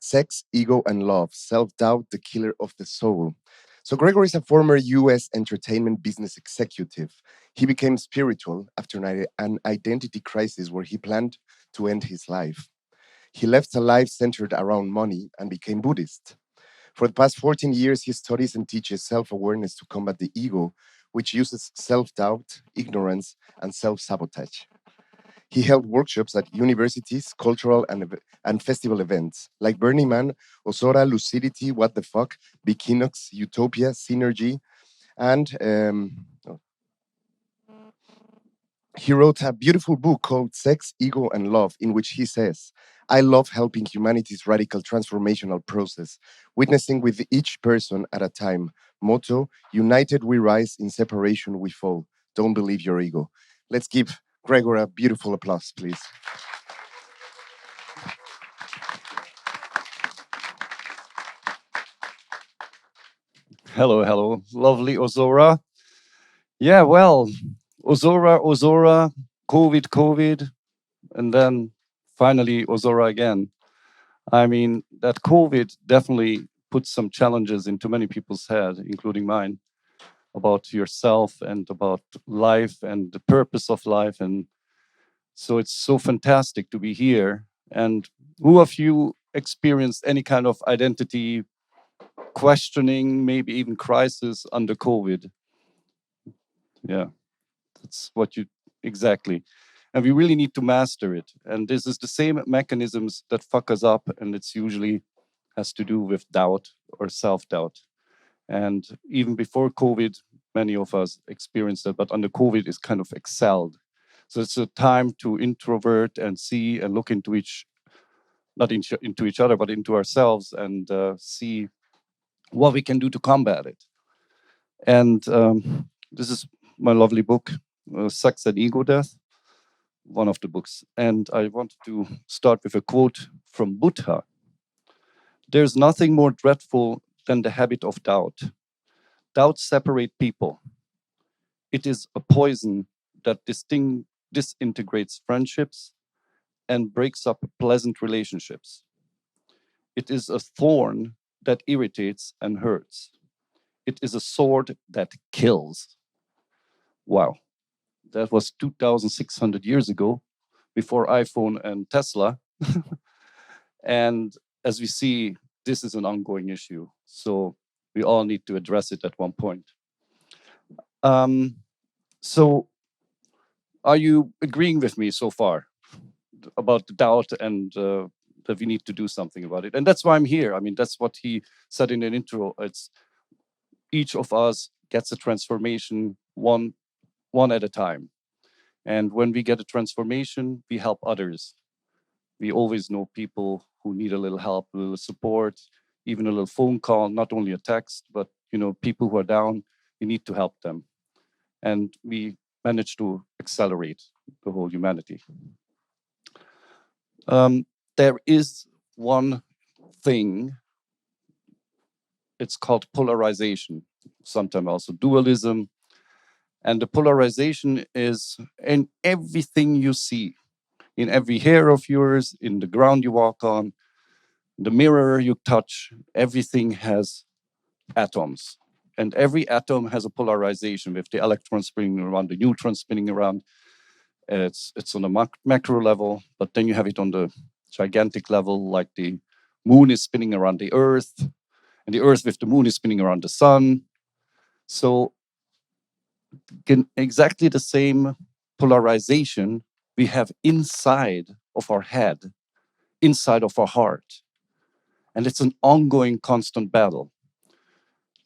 Sex, Ego, and Love, Self Doubt, the Killer of the Soul. So, Gregory is a former US entertainment business executive. He became spiritual after an identity crisis where he planned to end his life. He left a life centered around money and became Buddhist. For the past 14 years, he studies and teaches self awareness to combat the ego, which uses self doubt, ignorance, and self sabotage. He held workshops at universities, cultural and festival events like Burning Man, Osora, Lucidity, What the Fuck, Bikinox, Utopia, Synergy, and he wrote a beautiful book called Sex, Ego, and Love, in which he says, I love helping humanity's radical transformational process, witnessing with each person at a time. Motto, United we rise, in separation we fall. Don't believe your ego. Let's give Gregor a beautiful applause, please. Hello, hello. Lovely Ozora. Yeah, well, Ozora, COVID, and then finally Ozora again. I mean, that COVID definitely put some challenges into many people's head, including mine, about yourself and about life and the purpose of life. And so it's so fantastic to be here. And who of you experienced any kind of identity questioning, maybe even crisis under COVID? Yeah, that's what you exactly. And we really need to master it. And this is the same mechanisms that fuck us up, and it's usually has to do with doubt or self-doubt. And even before COVID, many of us experienced that, but under COVID is kind of excelled. So it's a time to introvert and see and look into not into each other, but into ourselves and see what we can do to combat it. And this is my lovely book, Sex and Ego Death, one of the books. And I wanted to start with a quote from Buddha. There's nothing more dreadful than the habit of doubt. Doubt separates people. It is a poison that disintegrates friendships and breaks up pleasant relationships. It is a thorn that irritates and hurts. It is a sword that kills. Wow, that was 2,600 years ago, before iPhone and Tesla. And as we see, this is an ongoing issue. So we all need to address it at one point. Um, so are you agreeing with me so far about the doubt and that we need to do something about it? And that's why I'm here. I mean, that's what he said in an intro. It's each of us gets a transformation one at a time. And when we get a transformation, we help others. We always know people who need a little help, a little support, even a little phone call, not only a text, but people who are down, we need to help them. And we manage to accelerate the whole humanity. There is one thing, it's called polarization, sometimes also dualism. And the polarization is in everything you see, in every hair of yours, in the ground you walk on, the mirror you touch, everything has atoms. And every atom has a polarization with the electrons spinning around, the neutrons spinning around. It's on a macro level, but then you have it on the gigantic level, like the moon is spinning around the earth, and the earth with the moon is spinning around the sun. So exactly the same polarization we have inside of our head, inside of our heart. And it's an ongoing, constant battle.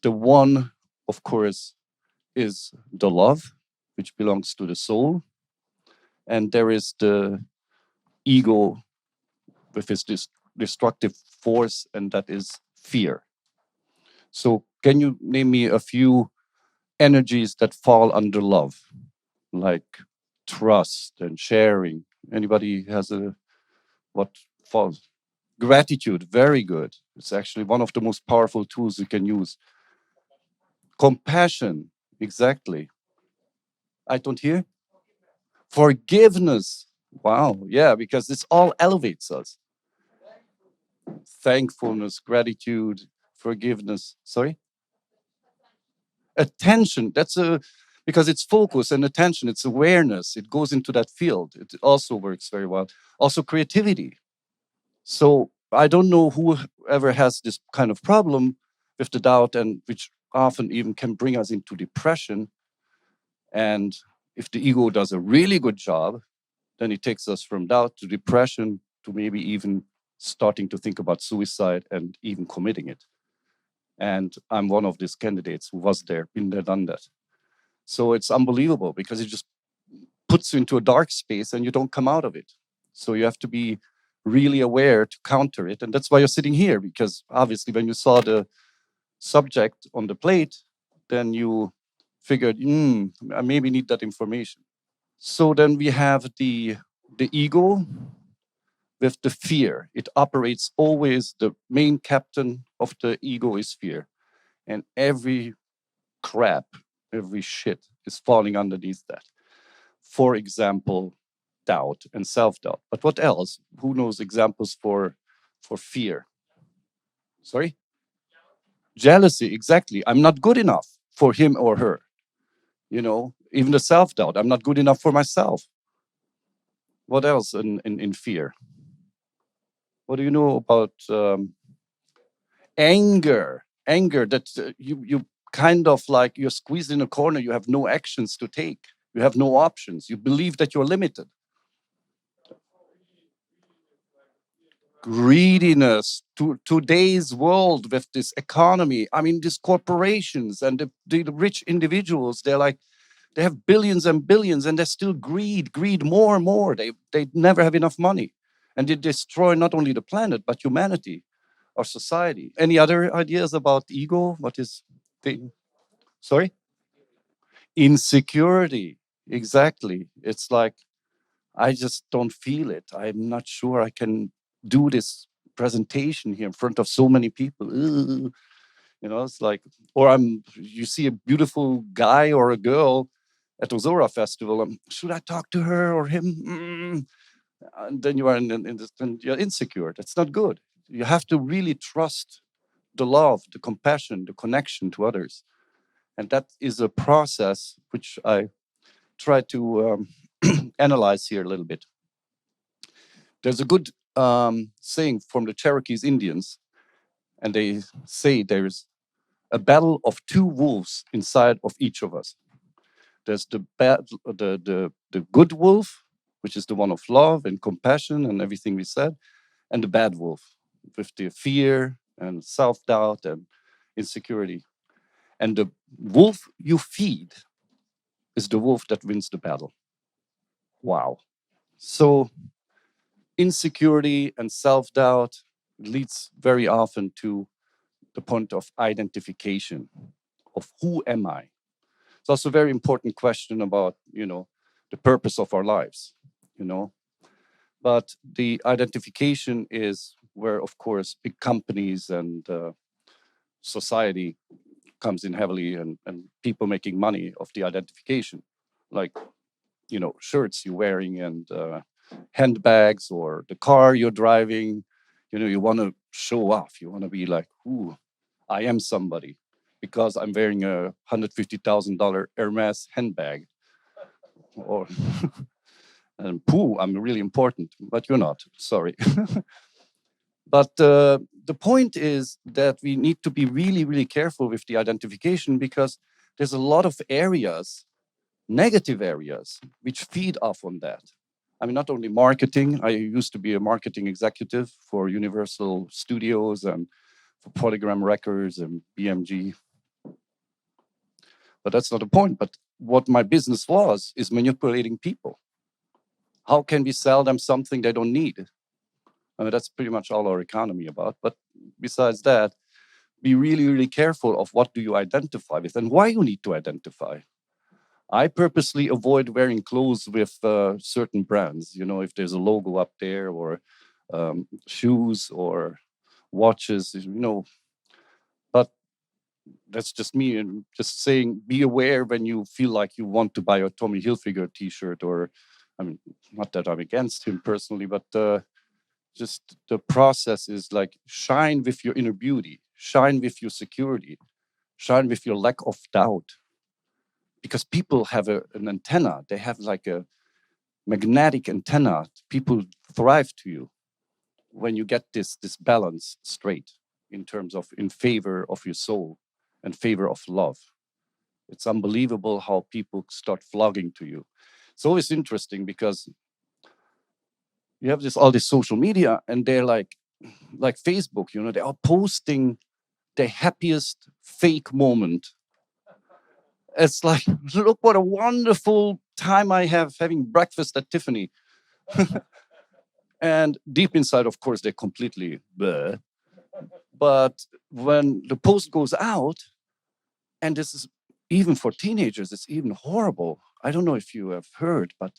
The one, of course, is the love, which belongs to the soul. And there is the ego with its destructive force, and that is fear. So, can you name me a few energies that fall under love, like trust and sharing? Anybody has a what falls? Gratitude, very good. It's actually one of the most powerful tools you can use. Compassion, exactly. I don't hear. Forgiveness. Wow, yeah, because this all elevates us. thankfulness, gratitude, forgiveness. Sorry? Attention. That's a because it's focus and attention, it's awareness. It goes into that field. It also works very well. Also creativity. So I don't know whoever has this kind of problem with the doubt, and which often even can bring us into depression. And if the ego does a really good job, then it takes us from doubt to depression to maybe even starting to think about suicide and even committing it. And I'm one of these candidates who was there, been there, done that. So it's unbelievable because it just puts you into a dark space and you don't come out of it. So you have to be really aware to counter it. And that's why you're sitting here, because obviously when you saw the subject on the plate, then you figured, I maybe need that information. So then we have the ego with the fear. It operates always, the main captain of the ego is fear. And every crap, every shit is falling underneath that. For example, doubt and self-doubt. But what else? Who knows examples for fear? Sorry? Jealousy, exactly. I'm not good enough for him or her. You know, even the self-doubt. I'm not good enough for myself. What else in fear? What do you know about anger? Anger that you kind of like you're squeezed in a corner. You have no actions to take. You have no options. You believe that you're limited. Greediness to today's world with this economy. I mean, these corporations and the rich individuals, they're like, they have billions and billions and they still greed more and more. They never have enough money. And they destroy not only the planet, but humanity, our society. Any other ideas about ego? What is the, sorry? Insecurity. Exactly. It's like, I just don't feel it. I'm not sure I can do this presentation here in front of so many people. Ugh. You know, it's like, or you see a beautiful guy or a girl at the Zora Festival. Should I talk to her or him? And then you are then you're insecure. That's not good. You have to really trust the love, the compassion, the connection to others. And that is a process which I try to analyze here a little bit. There's a good saying from the Cherokees Indians, and they say there's a battle of two wolves inside of each of us. There's the good wolf, which is the one of love and compassion and everything we said, and the bad wolf with the fear and self-doubt and insecurity. And the wolf you feed is the wolf that wins the battle. Wow. So insecurity and self-doubt leads very often to the point of identification of who am I. It's also a very important question about, the purpose of our lives, you know. But the identification is where, of course, big companies and society comes in heavily, and people making money of the identification, like, shirts you're wearing and handbags or the car you're driving. You want to show off. You want to be like, ooh, I am somebody because I'm wearing a $150,000 Hermes handbag. Or, and pooh, I'm really important, but you're not. Sorry. But the point is that we need to be really, really careful with the identification because there's a lot of areas, negative areas, which feed off on that. I mean, not only marketing. I used to be a marketing executive for Universal Studios and for Polygram Records and BMG. But that's not the point. But what my business was is manipulating people. How can we sell them something they don't need? I mean, that's pretty much all our economy about. But besides that, be really, really careful of what do you identify with and why you need to identify. I purposely avoid wearing clothes with certain brands. If there's a logo up there or shoes or watches, But that's just me, and just saying, be aware when you feel like you want to buy a Tommy Hilfiger T-shirt, or, I mean, not that I'm against him personally, but Just the process is like shine with your inner beauty, shine with your security, shine with your lack of doubt. Because people have an antenna, they have like a magnetic antenna. People thrive to you when you get this balance straight in terms of in favor of your soul and favor of love. It's unbelievable how people start flogging to you. It's always interesting because you have this all this social media and they're like Facebook, you know, they are posting the happiest fake moment. It's like, look what a wonderful time I have having breakfast at Tiffany. And deep inside, of course, they're completely bleh. But when the post goes out, and this is even for teenagers, it's even horrible. I don't know if you have heard, but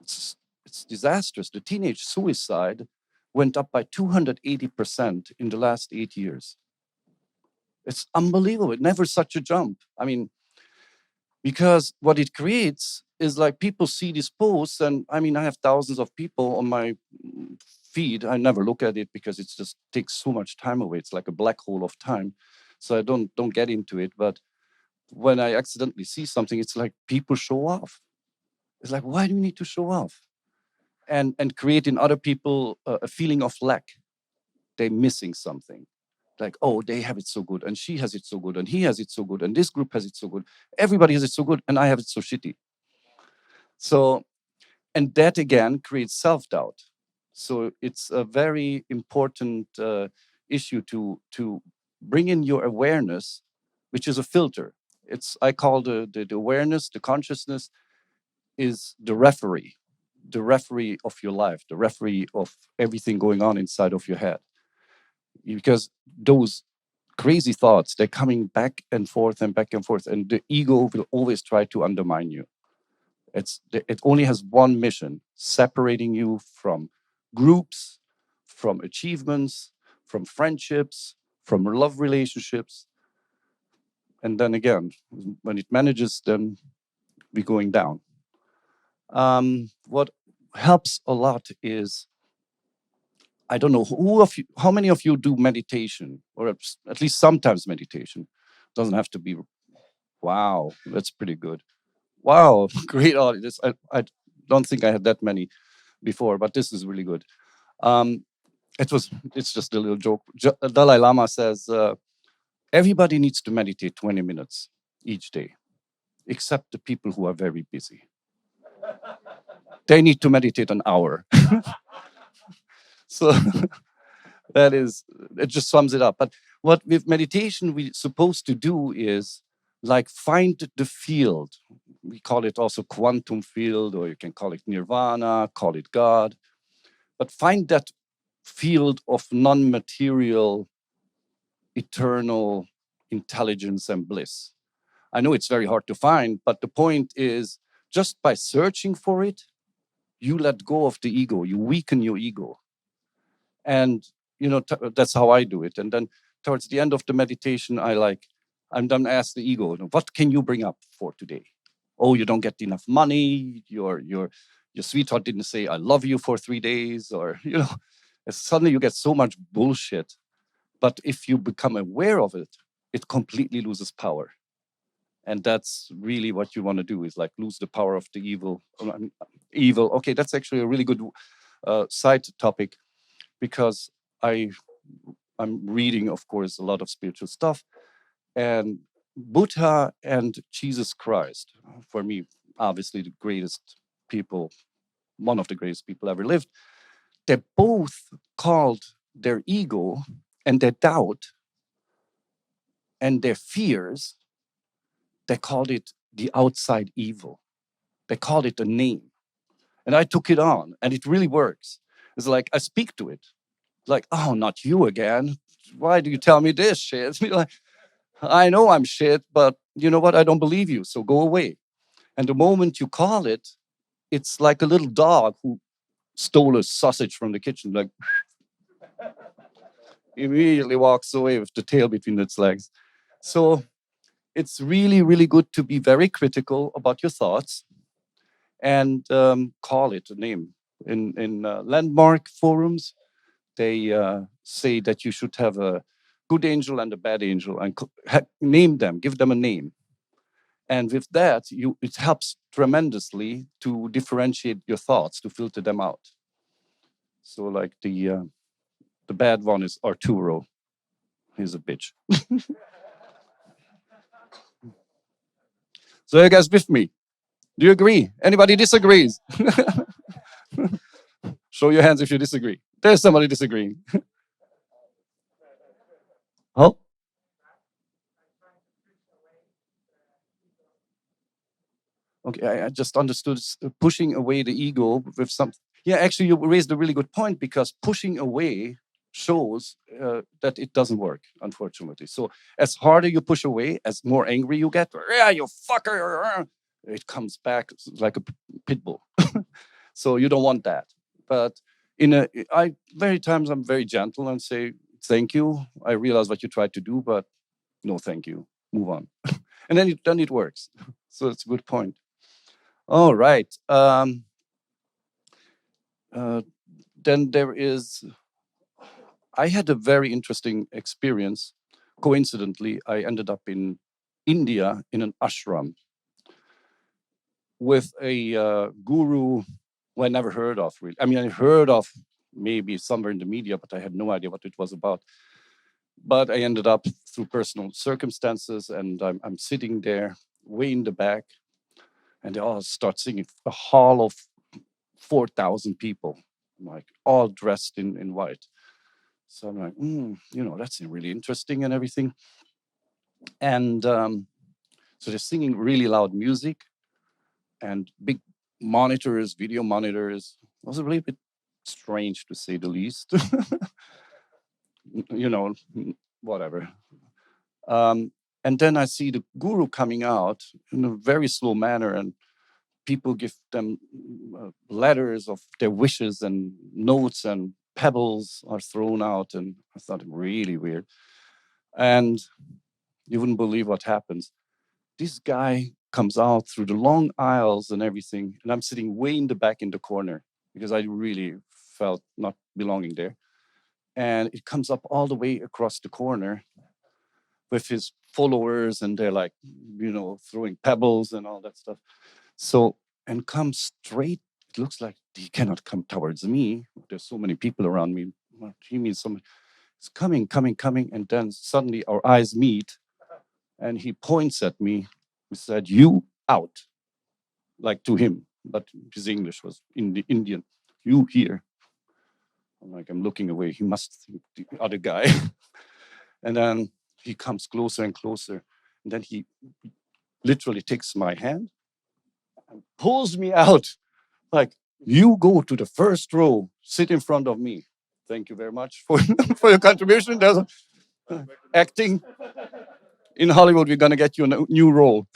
it's it's disastrous. The teenage suicide went up by 280% in the last 8 years. It's unbelievable. It never such a jump. I mean, because what it creates is like people see these posts, and I mean, I have thousands of people on my feed. I never look at it because it just takes so much time away. It's like a black hole of time. So I don't get into it. But when I accidentally see something, it's like people show off. It's like, why do you need to show off? And create in other people a feeling of lack. They're missing something. Like, oh, they have it so good, and she has it so good, and he has it so good, and this group has it so good. Everybody has it so good, and I have it so shitty. So, and that again creates self-doubt. So it's a very important issue to bring in your awareness, which is a filter. It's I call the awareness, the consciousness is the referee of your life, the referee of everything going on inside of your head. Because those crazy thoughts, they're coming back and forth and back and forth, and the ego will always try to undermine you. It only has one mission: separating you from groups, from achievements, from friendships, from love relationships. And then again, when it manages, then we're going down. What helps a lot is, I don't know who of you, how many of you do meditation, or at least sometimes meditation. Doesn't have to be. Wow, that's pretty good. Wow, great audience. I don't think I had that many before, but this is really good. Um, it's just a little joke. Dalai Lama says everybody needs to meditate 20 minutes each day, except the people who are very busy. They need to meditate an hour. So that is, it just sums it up. But what with meditation we're supposed to do is like find the field. We call it also quantum field, or you can call it nirvana, call it God. But find that field of non-material, eternal intelligence and bliss. I know it's very hard to find, but the point is just by searching for it, you let go of the ego, you weaken your ego. And you know, that's how I do it. And then towards the end of the meditation, I'm done ask the ego, what can you bring up for today? Oh, you don't get enough money, your sweetheart didn't say I love you for 3 days, or you know, suddenly you get so much bullshit. But if you become aware of it, it completely loses power. And that's really what you want to do, is like lose the power of the evil. Evil. Okay, that's actually a really good side topic, because I I'm reading, of course, a lot of spiritual stuff, and Buddha and Jesus Christ, for me, obviously the greatest people, one of the greatest people ever lived. They both called their ego and their doubt and their fears, they called it the outside evil. They called it a name. And I took it on, and it really works. It's like I speak to it, like, oh, not you again. Why do you tell me this shit? Like, I know I'm shit, but you know what? I don't believe you, so go away. And the moment you call it, it's like a little dog who stole a sausage from the kitchen, like immediately walks away with the tail between its legs. So it's really, really good to be very critical about your thoughts and call it a name. In landmark forums, they say that you should have a good angel and a bad angel and name them, give them a name. And with that, it helps tremendously to differentiate your thoughts, to filter them out. So, like the bad one is Arturo. He's a bitch. So, you guys with me? Do you agree? Anybody disagrees? Show your hands if you disagree. There's somebody disagreeing. Oh, okay. I just understood pushing away the ego with some. Yeah, actually, you raised a really good point because pushing away shows that it doesn't work, unfortunately. So, as harder you push away, as more angry you get, yeah, you fucker, it comes back like a pit bull. So you don't want that. But I very times I'm very gentle and say thank you. I realize what you tried to do, but no, thank you. Move on, and then it works. So it's a good point. All right. Uh, then there is. I had a very interesting experience. Coincidentally, I ended up in India in an ashram with a guru who I never heard of. Really, I mean, I heard of maybe somewhere in the media, but I had no idea what it was about. But I ended up through personal circumstances, and I'm sitting there way in the back, and they all start singing. A hall of 4,000 people, like all dressed in white. So I'm like, that's really interesting and everything. And so they're singing really loud music and big monitors, video monitors. It was a little bit strange to say the least. you know, whatever. And then I see the guru coming out in a very slow manner, and people give them letters of their wishes and notes, and pebbles are thrown out. And I thought really weird. And you wouldn't believe what happens. This guy comes out through the long aisles and everything, and I'm sitting way in the back in the corner because I really felt not belonging there. And it comes up all the way across the corner with his followers, and they're like, throwing pebbles and all that stuff. So, and comes straight. It looks like he cannot come towards me. There's so many people around me. He means somebody. It's coming, coming, coming, and then suddenly our eyes meet, and he points at me. He said, "You out," like to him, but his English was in the Indian. You here. I'm looking away. He must think the other guy. And then he comes closer and closer. And then he literally takes my hand and pulls me out. Like, you go to the first row, sit in front of me. Thank you very much for, for your contribution. There's acting in Hollywood, we're going to get you a new role.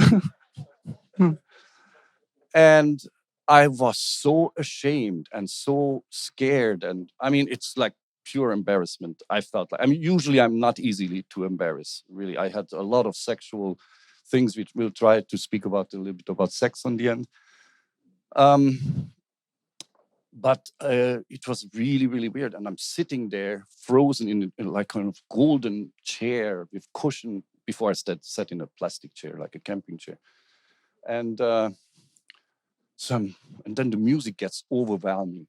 And I was so ashamed and so scared. And I mean, it's like pure embarrassment. I felt like, I mean, usually I'm not easily to embarrass, really. I had a lot of sexual things, which we'll try to speak about a little bit about sex on the end. But it was really, really weird. And I'm sitting there frozen in like kind of golden chair with cushion before I sat in a plastic chair, like a camping chair. And and then the music gets overwhelming,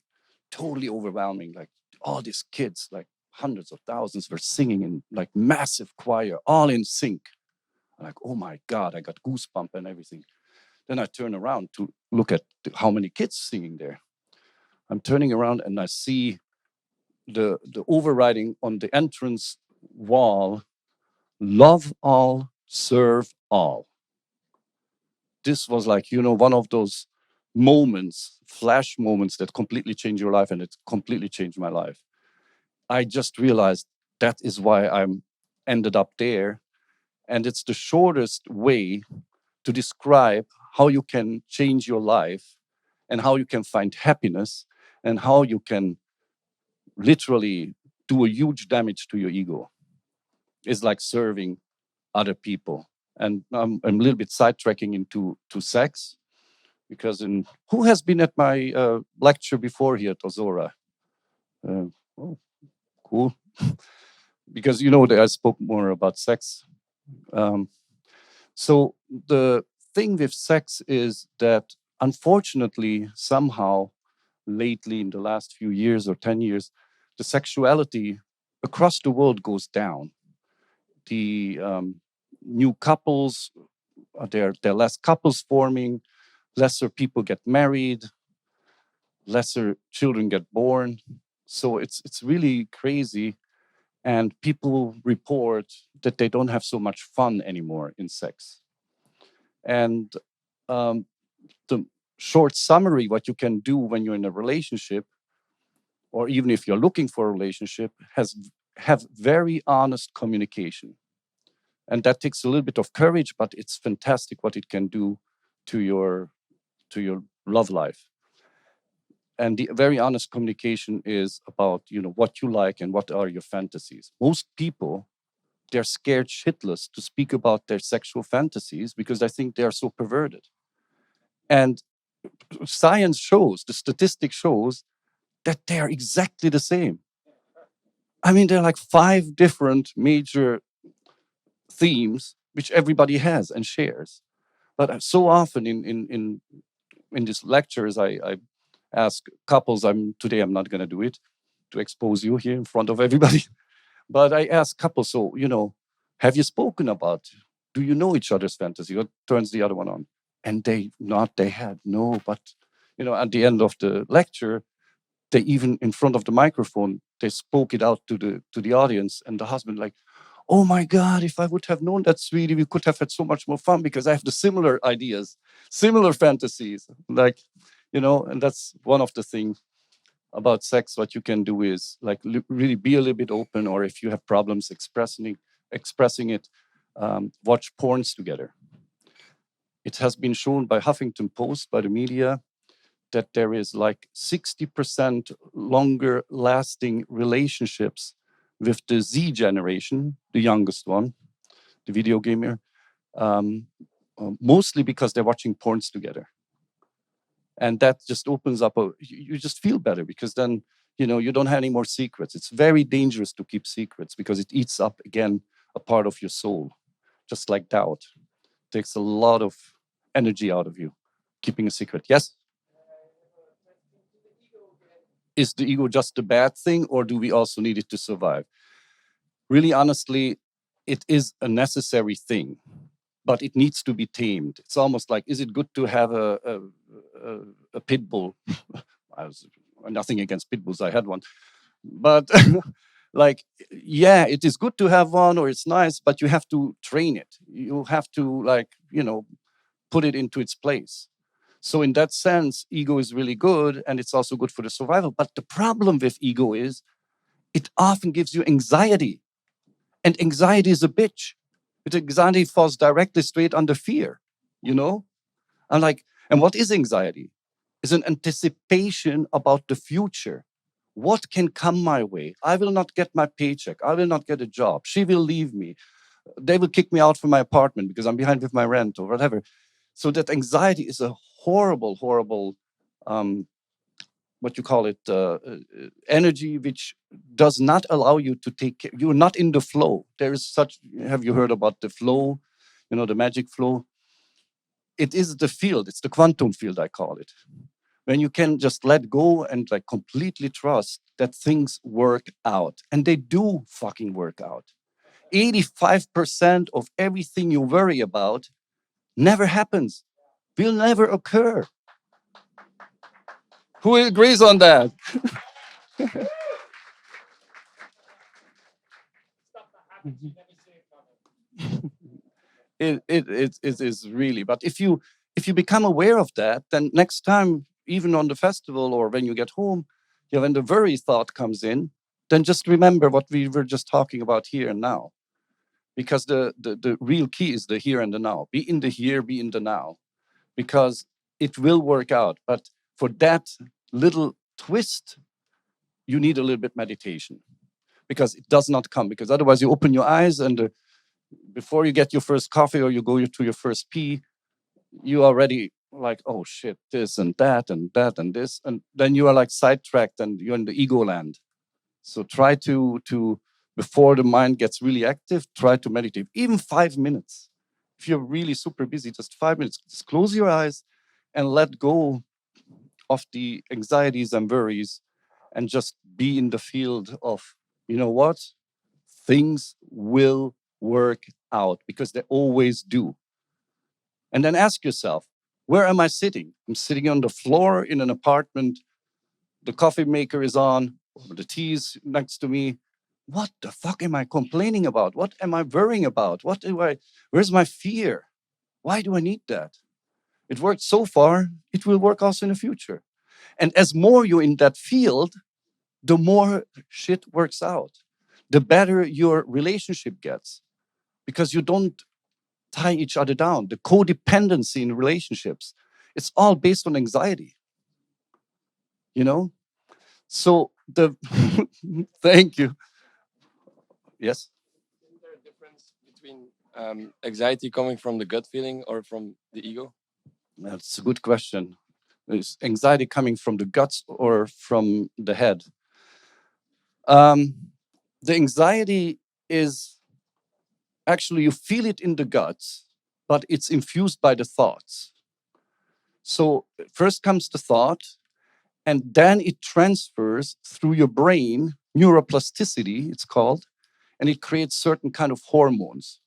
totally overwhelming. Like all these kids, like hundreds of thousands, were singing in like massive choir, all in sync. I'm like, oh my God, I got goosebump and everything. Then I turn around to look at how many kids singing there. I'm turning around and I see the overriding on the entrance wall: love all, serve all. This was like, one of those moments, flash moments that completely change your life, and it completely changed my life. I just realized that is why I'm ended up there. And it's the shortest way to describe how you can change your life and how you can find happiness and how you can literally do a huge damage to your ego. It's like serving other people. And I'm a little bit sidetracking into sex, because who has been at my lecture before here at Ozora? Uh, oh. Cool. Because you know that I spoke more about sex. Um, so the thing with sex is that unfortunately, somehow, lately in the last few years or 10 years, the sexuality across the world goes down. The new couples, there are less couples forming, lesser people get married, lesser children get born. So it's really crazy. And people report that they don't have so much fun anymore in sex. And um, the short summary, what you can do when you're in a relationship, or even if you're looking for a relationship, have very honest communication. And that takes a little bit of courage, but it's fantastic what it can do to your love life. And the very honest communication is about what you like and what are your fantasies. Most people, they're scared shitless to speak about their sexual fantasies because I think they are so perverted. And science shows, the statistic shows that they are exactly the same. I mean, there are like 5 different major themes which everybody has and shares. But so often in these lectures, I ask couples. I'm not going to do it to expose you here in front of everybody. But I ask couples, so have you spoken about? Do you know each other's fantasy? Or turns the other one on, and they not. They had no, but at the end of the lecture, they even in front of the microphone, they spoke it out to the audience, and the husband like, oh my God, if I would have known that, sweetie, we could have had so much more fun because I have the similar ideas, similar fantasies. Like, and that's one of the things about sex. What you can do is like really be a little bit open, or if you have problems expressing it, watch porns together. It has been shown by Huffington Post, by the media, that there is like 60% longer lasting relationships with the Z generation, the youngest one, the video gamer, um, mostly because they're watching porns together. And that just opens up you just feel better because then, you don't have any more secrets. It's very dangerous to keep secrets because it eats up again a part of your soul, just like doubt. It takes a lot of energy out of you, keeping a secret. Yes? Is the ego just a bad thing, or do we also need it to survive? Really, honestly, it is a necessary thing, but it needs to be tamed. It's almost like, is it good to have a pit bull? I was nothing against pit bulls. I had one, but like, yeah, it is good to have one, or it's nice, but you have to train it. You have to put it into its place. So in that sense, ego is really good, and it's also good for the survival. But the problem with ego is it often gives you anxiety, and anxiety is a bitch. But anxiety falls directly straight under fear, you know? And and what is anxiety? It's an anticipation about the future. What can come my way? I will not get my paycheck. I will not get a job. She will leave me. They will kick me out from my apartment because I'm behind with my rent or whatever. So that anxiety is a horrible, horrible, um, what you call it, energy, which does not allow you to take care. You're not in the flow. There is such, have you heard about the flow? The magic flow? It is the field. It's the quantum field, I call it. When you can just let go and like completely trust that things work out. And they do fucking work out. 85% of everything you worry about never happens, will never occur. Who agrees on that? It is really. But if you become aware of that, then next time, even on the festival or when you get home, when the worry thought comes in, then just remember what we were just talking about here and now. Because the real key is the here and the now. Be in the here, be in the now, because it will work out. But for that little twist, you need a little bit meditation, because it does not come. Because otherwise, you open your eyes and before you get your first coffee or you go to your first pee, you already like, oh shit, this and that and that and this, and then you are like sidetracked and you're in the ego land. So try to before the mind gets really active, try to meditate, even 5 minutes. If you're really super busy, just 5 minutes. Just close your eyes and let go of the anxieties and worries, and just be in the field of, you know what, things will work out because they always do. And then ask yourself, where am I sitting? I'm sitting on the floor in an apartment, the coffee maker is on, or the tea is next to me. What the fuck am I complaining about? What am I worrying about? Where's my fear? Why do I need that? It worked so far, it will work also in the future. And as more you're in that field, the more shit works out, the better your relationship gets, because you don't tie each other down. The codependency in relationships, it's all based on anxiety, you know? So the thank you. Yes. Is there a difference between anxiety coming from the gut feeling or from the ego? That's a good question. Is anxiety coming from the guts or from the head? Um, the anxiety is actually, you feel it in the guts, but it's infused by the thoughts. So first comes the thought, and then it transfers through your brain, neuroplasticity, it's called, and it creates certain kind of hormones.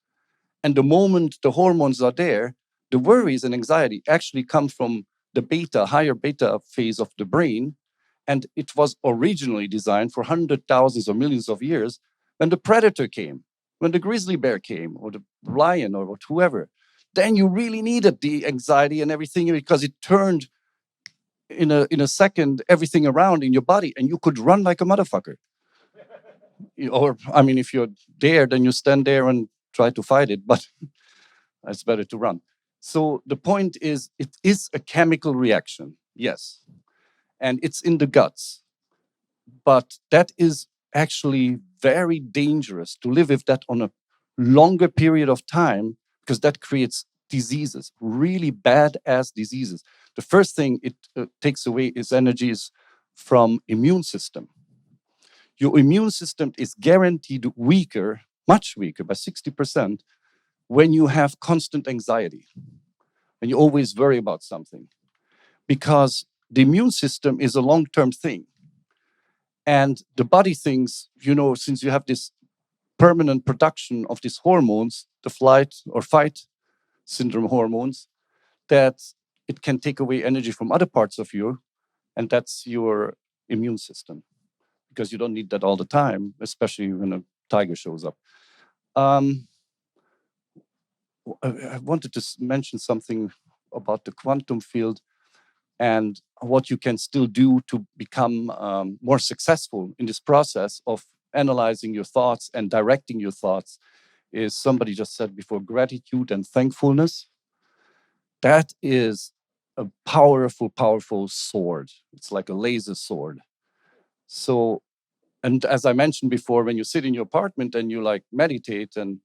And the moment the hormones are there, the worries and anxiety actually come from the beta, higher beta phase of the brain. And it was originally designed for hundred thousands or millions of years when the predator came, when the grizzly bear came, or the lion, or whoever. Then you really needed the anxiety and everything because it turned in a second everything around in your body, and you could run like a motherfucker. Or I mean, if you're there, then you stand there and try to fight it. But it's better to run. So the point is, it is a chemical reaction, yes, and it's in the guts. But that is actually very dangerous to live with that on a longer period of time, because that creates diseases, really bad ass diseases. The first thing it takes away is energies from immune system. Your immune system is guaranteed weaker, much weaker by 60% when you have constant anxiety and you always worry about something, because the immune system is a long-term thing, and the body thinks, since you have this permanent production of these hormones, the flight or fight syndrome hormones, that it can take away energy from other parts of you, and that's your immune system, because you don't need that all the time, especially when a tiger shows up. um, I wanted to mention something about the quantum field and what you can still do to become more successful in this process of analyzing your thoughts and directing your thoughts. Is, somebody just said before, gratitude and thankfulness. That is a powerful, powerful sword. It's like a laser sword. So, and as I mentioned before, when you sit in your apartment and you like meditate, and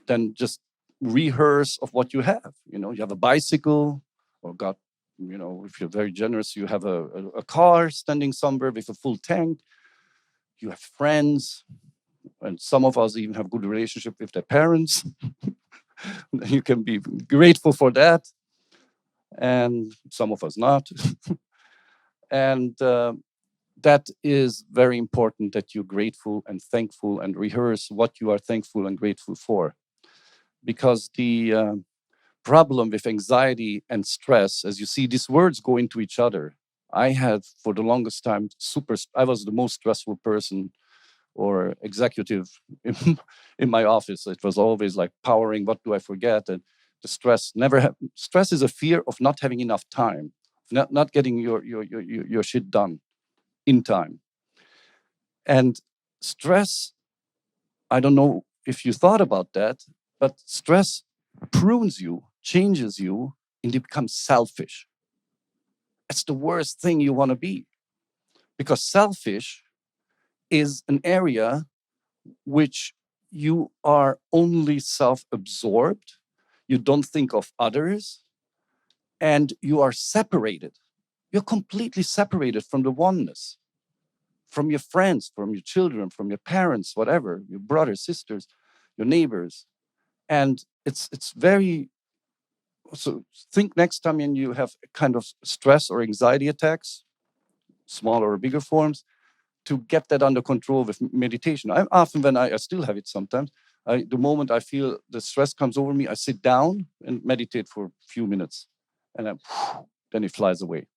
then just rehearse of what you have. You have a bicycle, or got, if you're very generous, you have a car standing somewhere with a full tank. You have friends, and some of us even have good relationship with their parents. You can be grateful for that, and some of us not. And that is very important, that you're grateful and thankful and rehearse what you are thankful and grateful for, because the problem with anxiety and stress, as you see, these words go into each other. I had, for the longest time, I was the most stressful person or executive in my office. It was always like powering, what do I forget? And the stress stress is a fear of not having enough time, not getting your shit done in time. And stress, I don't know if you thought about that, but stress prunes you, changes you, and you become selfish. It's the worst thing you want to be, because selfish is an area which you are only self absorbed, you don't think of others, and you are separated. You're completely separated from the oneness, from your friends, from your children, from your parents, whatever, your brothers, sisters, your neighbors. And it's very, so think next time when you have kind of stress or anxiety attacks, smaller or bigger forms, to get that under control with meditation. I often, when I still have it sometimes, the moment I feel the stress comes over me, I sit down and meditate for a few minutes, and then it flies away.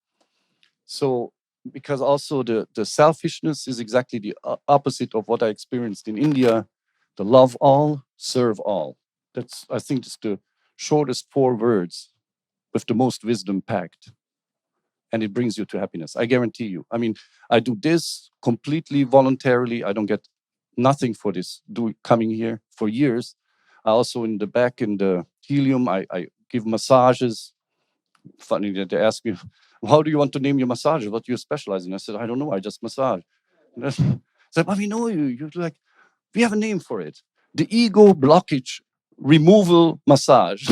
So, because also the selfishness is exactly the opposite of what I experienced in India, the love all, serve all. That's, I think, just the shortest 4 words with the most wisdom packed, and it brings you to happiness. I guarantee you. I mean, I do this completely voluntarily. I don't get nothing for this. Coming here for years. I also in the back in the helium. I give massages. Funny that they ask me, "How do you want to name your massages? What do you specialize in?" I said, "I don't know. I just massage." And I said, "But we know you. You're like, we have a name for it. The ego blockage removal massage."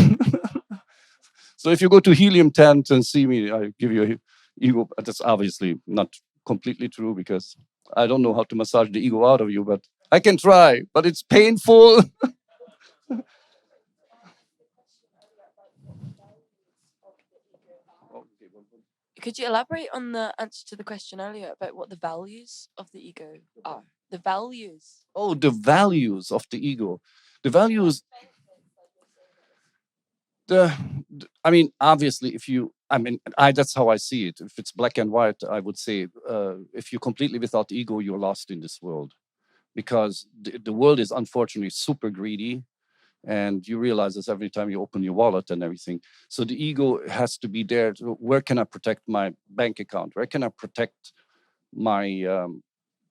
So if you go to helium tent and see me, I give you a ego. That's obviously not completely true because I don't know how to massage the ego out of you, but I can try. But it's painful. Could you elaborate on the answer to the question earlier about what the values of the ego are? The values. Oh, the values of the ego. The values. I mean, obviously, if you, I mean, that's how I see it. If it's black and white, I would say, if you're completely without ego, you're lost in this world because the world is unfortunately super greedy, and you realize this every time you open your wallet and everything. So the ego has to be there. Where can I protect my bank account? Where can I protect my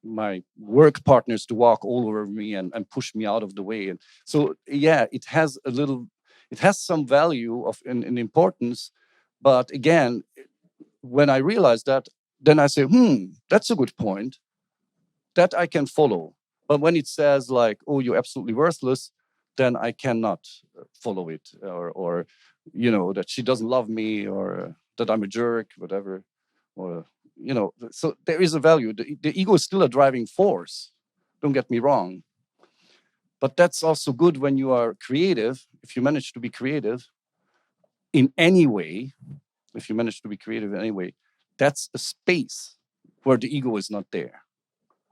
my work partners to walk all over me and push me out of the way? And so yeah, it has some value of in importance, but again, when I realize that, then I say, that's a good point that I can follow. But when it says like, "Oh, you're absolutely worthless," then I cannot follow it, or that she doesn't love me, or that I'm a jerk, whatever, or So there is a value. The ego is still a driving force. Don't get me wrong, but that's also good when you are creative. If you manage to be creative in any way, if you manage to be creative in any way, that's a space where the ego is not there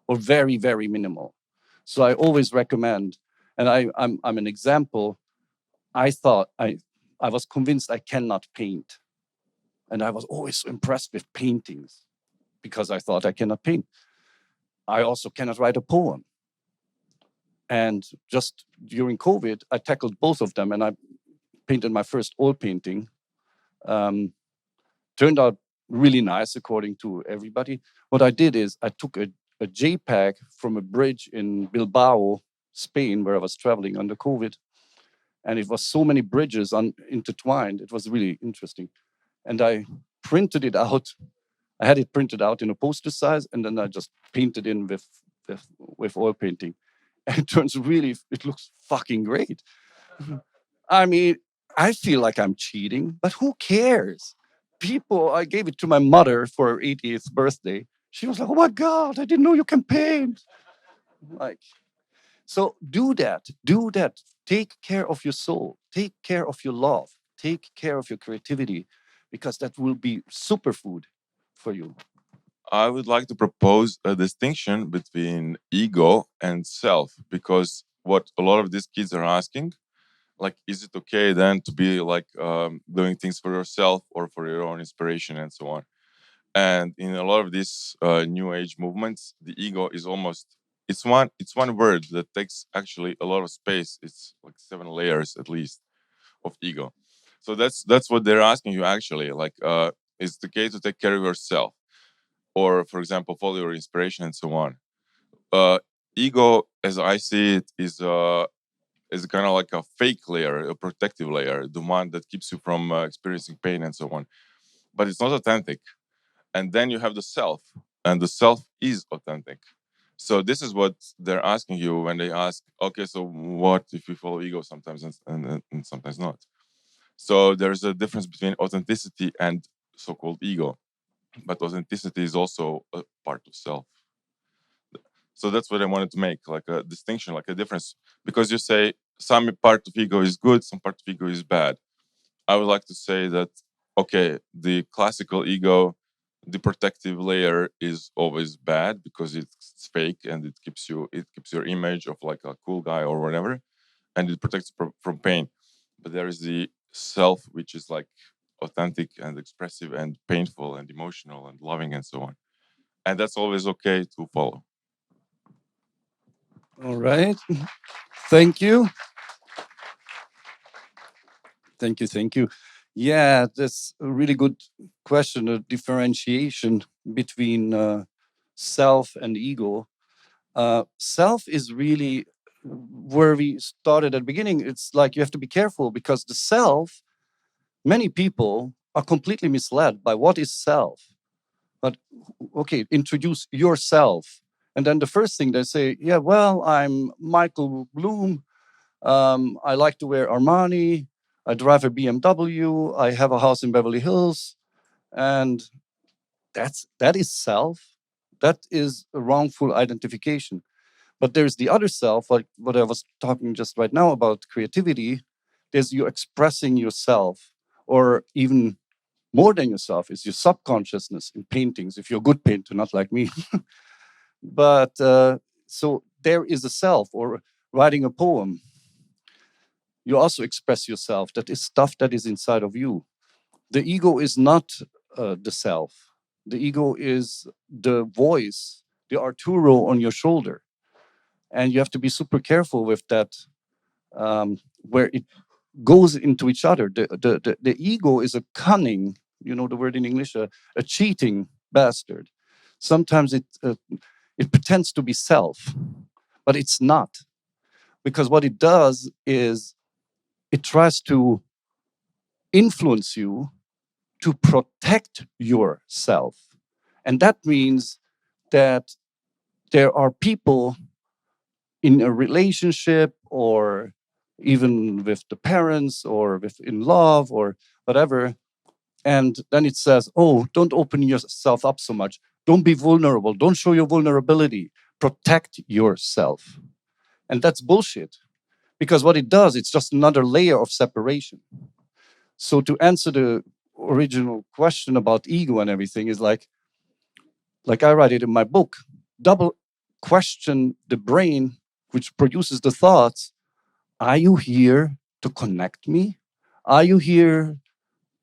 or very, very minimal. So I always recommend, and I'm an example. I was convinced I cannot paint, and I was always impressed with paintings because I thought I cannot paint. I also cannot write a poem. And just during COVID, I tackled both of them, and I painted my first oil painting. Um, Turned out really nice according to everybody. What I did is I took a JPEG from a bridge in Bilbao, Spain, where I was traveling under COVID, and it was so many bridges intertwined. It was really interesting, and I printed it out. I had it printed out in a poster size, and then I just painted in with oil painting, and it looks fucking great. I mean, I feel like I'm cheating, but who cares? I gave it to my mother for her 80th birthday. She was like, "Oh my God, I didn't know you can paint." Like, so do that. Take care of your soul, take care of your love, take care of your creativity, because that will be superfood for you. I would like to propose a distinction between ego and self, because what a lot of these kids are asking, like, is it okay then to be like doing things for yourself or for your own inspiration and so on? And in a lot of these new age movements, the ego is almost, it's one word that takes actually a lot of space. It's like 7 layers at least of ego. So that's what they're asking you actually. Like, is it okay to take care of yourself, or for example, follow your inspiration and so on? Uh, Ego, as I see it, is kind of like a fake layer, a protective layer, the one that keeps you from experiencing pain and so on. But it's not authentic. And then you have the self, and the self is authentic. So this is what they're asking you when they ask, okay, so what if you follow ego sometimes and sometimes not? So there's a difference between authenticity and so-called ego, but authenticity is also a part of self. So that's what I wanted to make, like a distinction, like a difference, because you say some part of ego is good, some part of ego is bad. I would like to say that, okay, the classical ego, the protective layer is always bad because it's fake and it keeps your image of like a cool guy or whatever, and it protects from pain. But there is the self, which is like authentic and expressive and painful and emotional and loving and so on. And that's always okay to follow. All right. Thank you. Thank you. Thank you. Yeah, that's a really good question. A differentiation between self and ego. Self is really where we started at the beginning. It's like you have to be careful because the self, many people are completely misled by what is self. But okay, introduce yourself. And then the first thing they say, yeah, well, I'm Michael Bloom. I like to wear Armani. I drive a BMW. I have a house in Beverly Hills. And that is self. That is a wrongful identification. But there's the other self, like what I was talking just right now about creativity. There's you expressing yourself, or even more than yourself, is your subconsciousness in paintings. If you're a good painter, not like me. But so there is a self, or writing a poem. You also express yourself. That is stuff that is inside of you. The ego is not the self. The ego is the voice, the Arturo on your shoulder. And you have to be super careful with that, where it goes into each other. The ego is a cunning, you know the word in English, a cheating bastard. Sometimes it pretends to be self, but it's not. Because what it does is it tries to influence you to protect yourself. And that means that there are people in a relationship, or even with the parents, or with in love, or whatever. And then it says, oh, don't open yourself up so much. Don't be vulnerable. Don't show your vulnerability. Protect yourself. And that's bullshit. Because what it does, it's just another layer of separation. So to answer the original question about ego and everything is like I write it in my book, double question the brain, which produces the thoughts. Are you here to connect me? Are you here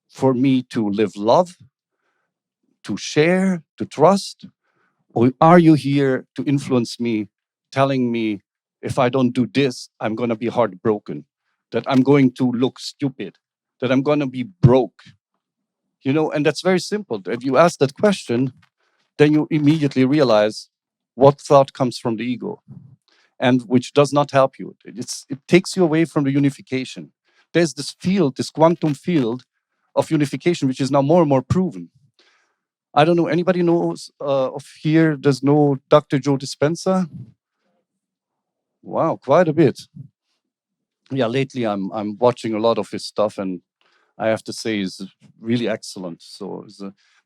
for me to live love, to share, to trust? Or are you here to influence me, telling me if I don't do this, I'm going to be heartbroken, that I'm going to look stupid, that I'm going to be broke? You know, and that's very simple. If you ask that question, then you immediately realize what thought comes from the ego, and which does not help you. It takes you away from the unification. There's this field, this quantum field of unification, which is now more and more proven. I don't know, anybody knows of here, does know Dr. Joe Dispenza? Wow, quite a bit. Yeah, lately I'm watching a lot of his stuff, and I have to say he's really excellent. So,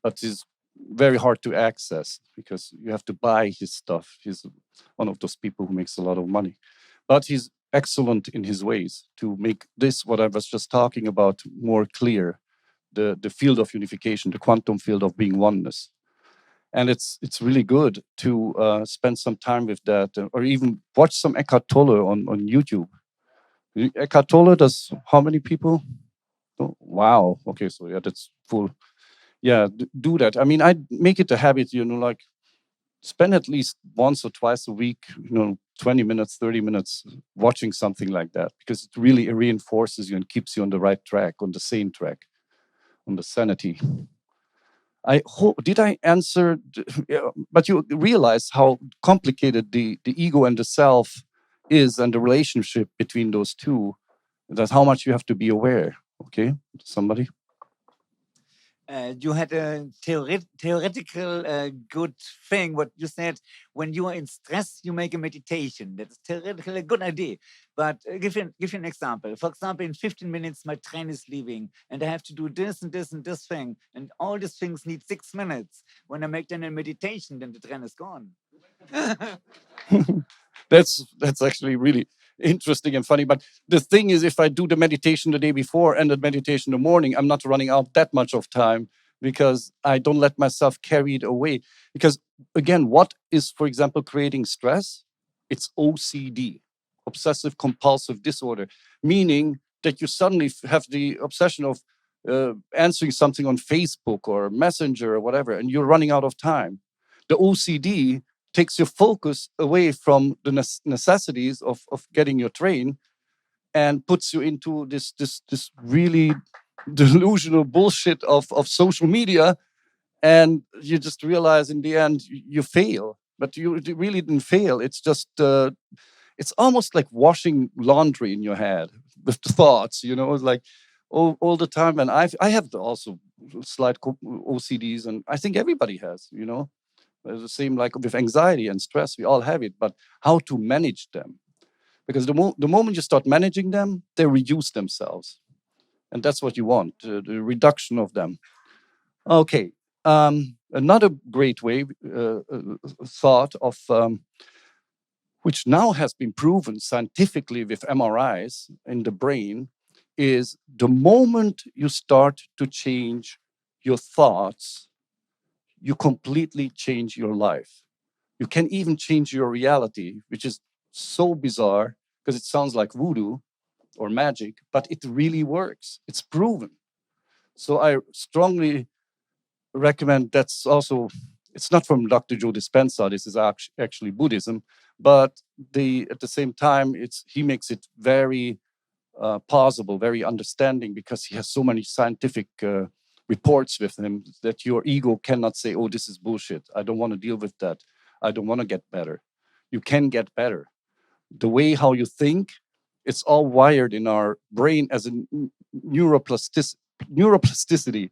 but he's very hard to access because you have to buy his stuff. He's one of those people who makes a lot of money, but he's excellent in his ways to make this, what I was just talking about, more clear. The field of unification, the quantum field of being oneness. And it's really good to spend some time with that, or even watch some Eckhart Tolle on YouTube. Eckhart Tolle does how many people? Oh, wow. Okay, so yeah, that's full. Yeah, do that. I mean, I make it a habit, like spend at least once or twice a week, 20 minutes, 30 minutes watching something like that, because it really reinforces you and keeps you on the right track, on the same track, on the sanity. I hope, did I answer? But you realize how complicated the ego and the self is, and the relationship between those two. That's how much you have to be aware. Okay, somebody. You had a theoretical good thing. What you said, when you are in stress, you make a meditation. That's theoretically a good idea. But give you an example. For example, in 15 minutes, my train is leaving, and I have to do this and this and this thing, and all these things need 6 minutes. When I make then a meditation, then the train is gone. That's actually really interesting and funny. But the thing is, if I do the meditation the day before and the meditation in the morning, I'm not running out that much of time because I don't let myself carried away. Because again, what is, for example, creating stress? It's OCD, obsessive compulsive disorder, meaning that you suddenly have the obsession of answering something on Facebook or Messenger or whatever, and you're running out of time. The OCD takes your focus away from the necessities of getting your train and puts you into this really delusional bullshit of social media, and you just realize in the end you fail, but you really didn't fail. It's just it's almost like washing laundry in your head with the thoughts, it's like all the time. And I have also slight OCDs, and I think everybody has. The same like with anxiety and stress, we all have it, but how to manage them? Because the moment you start managing them, they reduce themselves. And that's what you want, the reduction of them. Okay. Another great way, thought of, which now has been proven scientifically with MRIs in the brain, is the moment you start to change your thoughts, you completely change your life. You can even change your reality, which is so bizarre because it sounds like voodoo or magic, but it really works. It's proven. So I strongly recommend. That's also, it's not from Dr. Joe Dispenza. This is actually Buddhism, but at the same time, he makes it very plausible, very understanding, because he has so many scientific reports with him that your ego cannot say, "Oh, this is bullshit. I don't want to deal with that. I don't want to get better." You can get better. The way how you think, it's all wired in our brain as a neuroplasticity.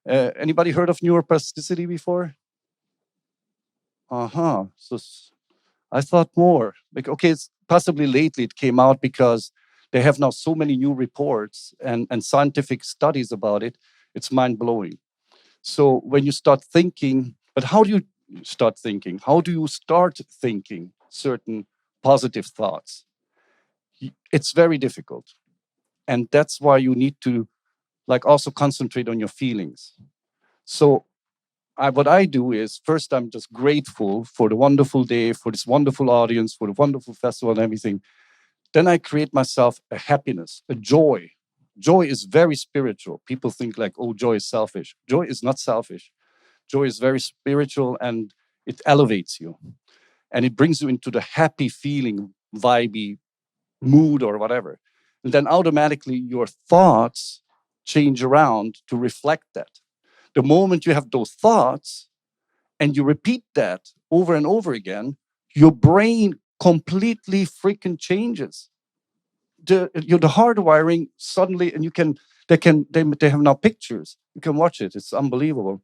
Anybody heard of neuroplasticity before? Uh-huh. So I thought more. Like, okay, it's possibly lately it came out because they have now so many new reports and scientific studies about it. It's mind blowing. So when you start thinking, but how do you start thinking? How do you start thinking certain positive thoughts? It's very difficult. And that's why you need to like also concentrate on your feelings. So what I do is first, I'm just grateful for the wonderful day, for this wonderful audience, for the wonderful festival and everything. Then I create myself a happiness, a joy. Joy is very spiritual. People think like, oh, joy is selfish. Joy is not selfish. Joy is very spiritual, and it elevates you and it brings you into the happy feeling, vibey mood or whatever. And then automatically your thoughts change around to reflect that. The moment you have those thoughts, and you repeat that over and over again, your brain completely freaking changes. The hardwiring suddenly, and they have now pictures. You can watch it. It's unbelievable.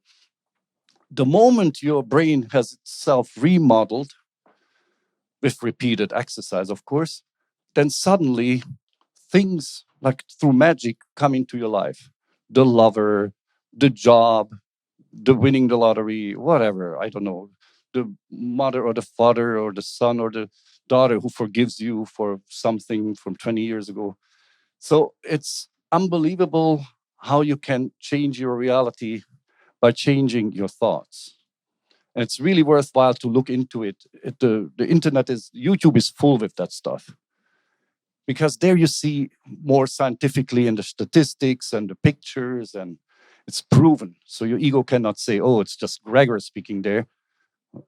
The moment your brain has itself remodeled with repeated exercise, of course, then suddenly things like through magic come into your life. The lover, the job, the winning the lottery, whatever, I don't know, the mother or the father or the son or the daughter who forgives you for something from 20 years ago. So it's unbelievable how you can change your reality by changing your thoughts. And it's really worthwhile to look into it. The internet YouTube is full with that stuff, because there you see more scientifically in the statistics and the pictures, and it's proven. So your ego cannot say, "Oh, it's just Gregor speaking there."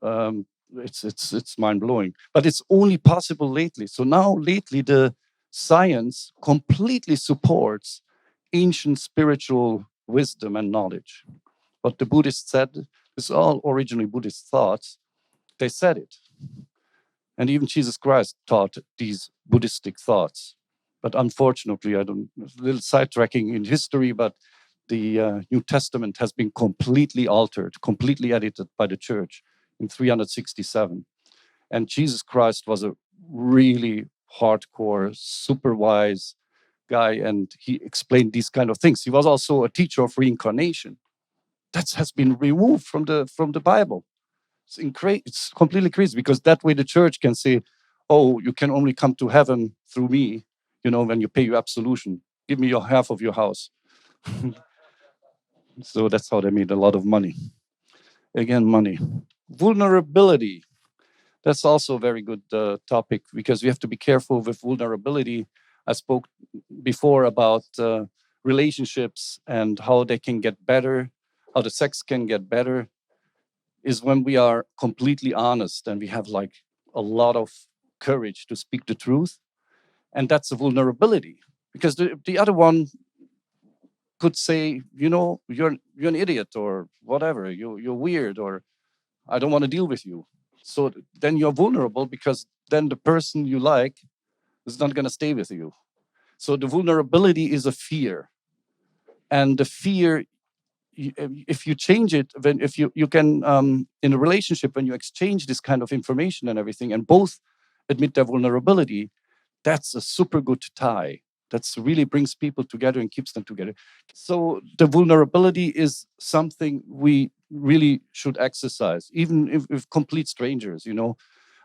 Um, it's mind blowing, but it's only possible lately. So now lately, the science completely supports ancient spiritual wisdom and knowledge. What the Buddhists said is all originally Buddhist thoughts. They said it. And even Jesus Christ taught these Buddhistic thoughts. But unfortunately, I don't, a little sidetracking in history, but the New Testament has been completely altered, completely edited by the church in 367. And Jesus Christ was a really hardcore, super wise guy, and he explained these kind of things. He was also a teacher of reincarnation. That has been removed from the Bible. It's completely crazy because that way the church can say, "Oh, you can only come to heaven through me." When you pay your absolution, give me your half of your house. So that's how they made a lot of money. Again, money. Vulnerability. That's also a very good topic because we have to be careful with vulnerability. I spoke before about relationships and how they can get better, how the sex can get better, is when we are completely honest and we have like a lot of courage to speak the truth. And that's a vulnerability because the other one could say, you're an idiot or whatever, you're weird or I don't want to deal with you. So then you're vulnerable because then the person you like is not going to stay with you. So the vulnerability is a fear. And the fear, if you change it, then if you can, in a relationship, when you exchange this kind of information and everything, and both admit their vulnerability, that's a super good tie. That's really brings people together and keeps them together. So the vulnerability is something we really should exercise, even if complete strangers.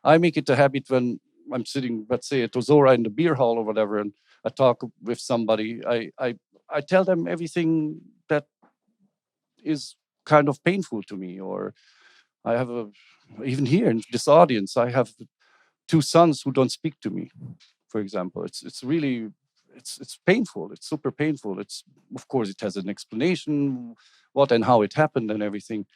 I make it a habit when I'm sitting, let's say, at Ozora in the beer hall or whatever, and I talk with somebody. I tell them everything that is kind of painful to me, or I have even here in this audience, I have two sons who don't speak to me, for example. It's really it's painful. It's super painful. It's, of course, it has an explanation what and how it happened and everything,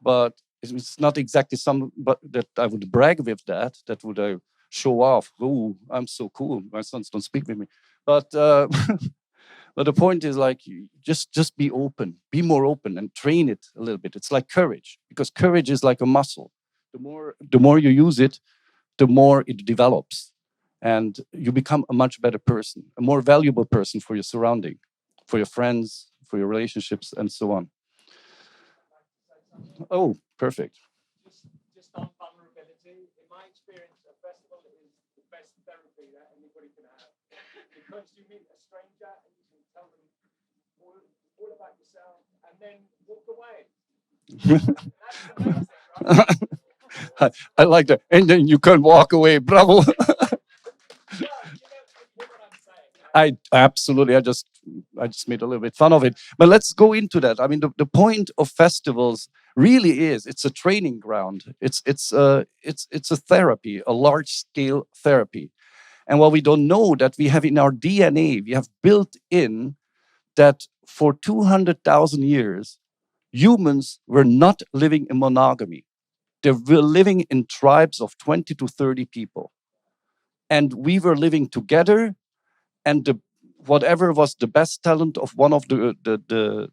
but it's not exactly some but that I would brag with that would I show off. Oh, I'm so cool. My sons don't speak with me, but but the point is like just be open, be more open, and train it a little bit. It's like courage, because courage is like a muscle. The more you use it, the more it develops, and you become a much better person, a more valuable person for your surrounding, for your friends, for your relationships, and so on. Oh, perfect. Just on vulnerability, in my experience, a festival is the best therapy that anybody can have because you meet a stranger and you can tell them all about yourself and then walk away. That's amazing, right? I like that. And then you can walk away. Bravo. Well, you know what I'm saying. Right? I absolutely. I just made a little bit fun of it. But let's go into that. I mean, the point of festivals really is it's a training ground. It's a therapy, a large scale therapy. And what we don't know that we have in our DNA, we have built in that for 200,000 years, humans were not living in monogamy. They were living in tribes of 20 to 30 people. And we were living together, and whatever was the best talent of one of the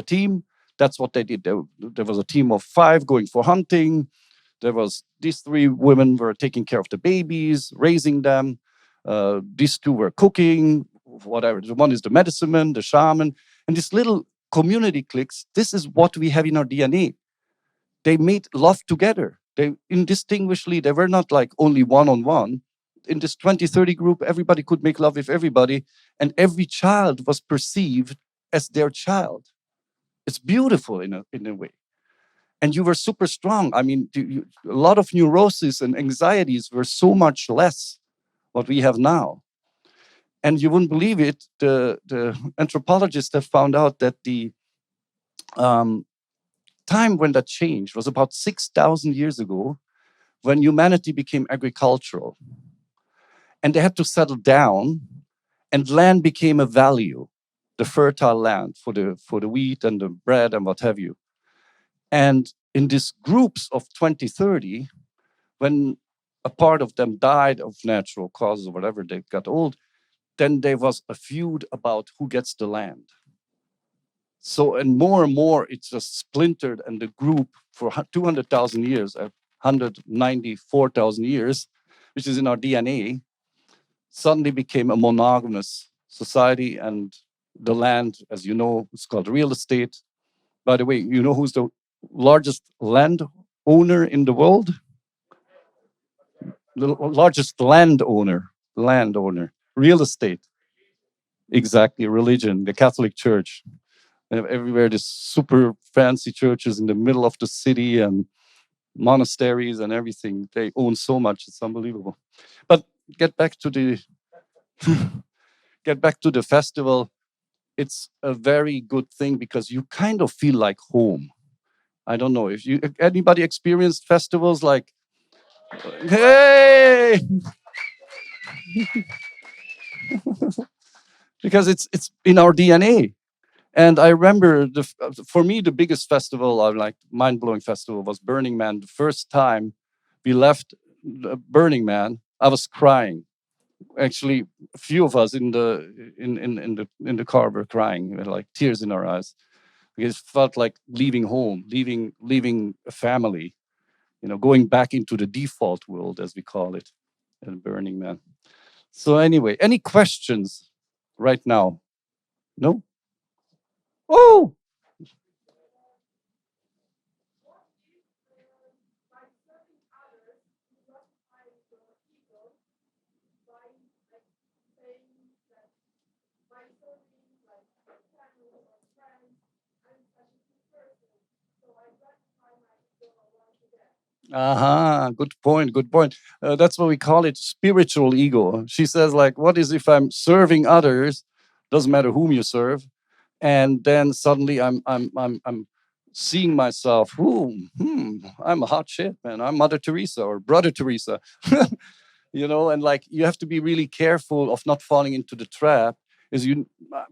team, that's what they did. There was a team of 5 going for hunting. There was these 3 women were taking care of the babies, raising them. These 2 were cooking, whatever. The one is the medicine man, the shaman, and this little community cliques. This is what we have in our DNA. They made love together. They indistinguishably, they were not like only one on one. In this 20-30 group, everybody could make love with everybody, and every child was perceived as their child. It's beautiful in a way. And you were super strong. I mean, a lot of neuroses and anxieties were so much less what we have now. And you wouldn't believe it. The anthropologists have found out that the um, time when that changed was about 6,000 years ago, when humanity became agricultural and they had to settle down, and land became a value, the fertile land for the wheat and the bread and what have you. And in these groups of 20, 30, when a part of them died of natural causes or whatever, they got old, then there was a feud about who gets the land. So, and more, it's just splintered, and the group for 200,000 years, 194,000 years, which is in our DNA, suddenly became a monogamous society, and the land, as you know, is called real estate. By the way, you know who's the largest land owner in the world? The largest landowner, real estate. Exactly, religion, the Catholic Church. Everywhere, these super fancy churches in the middle of the city, and monasteries and everything. They own so much; it's unbelievable. But get back to the get back to the festival. It's a very good thing because you kind of feel like home. I don't know if you anybody experienced festivals like hey because it's in our DNA. And I remember for me the biggest festival, I like mind blowing festival was Burning Man. The first time we left Burning Man, I was crying. Actually, a few of us in the car were crying, with like tears in our eyes. Because it felt like leaving home, leaving a family, going back into the default world as we call it, at Burning Man. So anyway, any questions right now? No? Oh, uh-huh. Good point. Good point. That's what we call it spiritual ego. She says, like, what is if I'm serving others? Doesn't matter whom you serve. And then suddenly I'm seeing myself, I'm a hot shit, man. I'm Mother Teresa or Brother Teresa. And like you have to be really careful of not falling into the trap. Is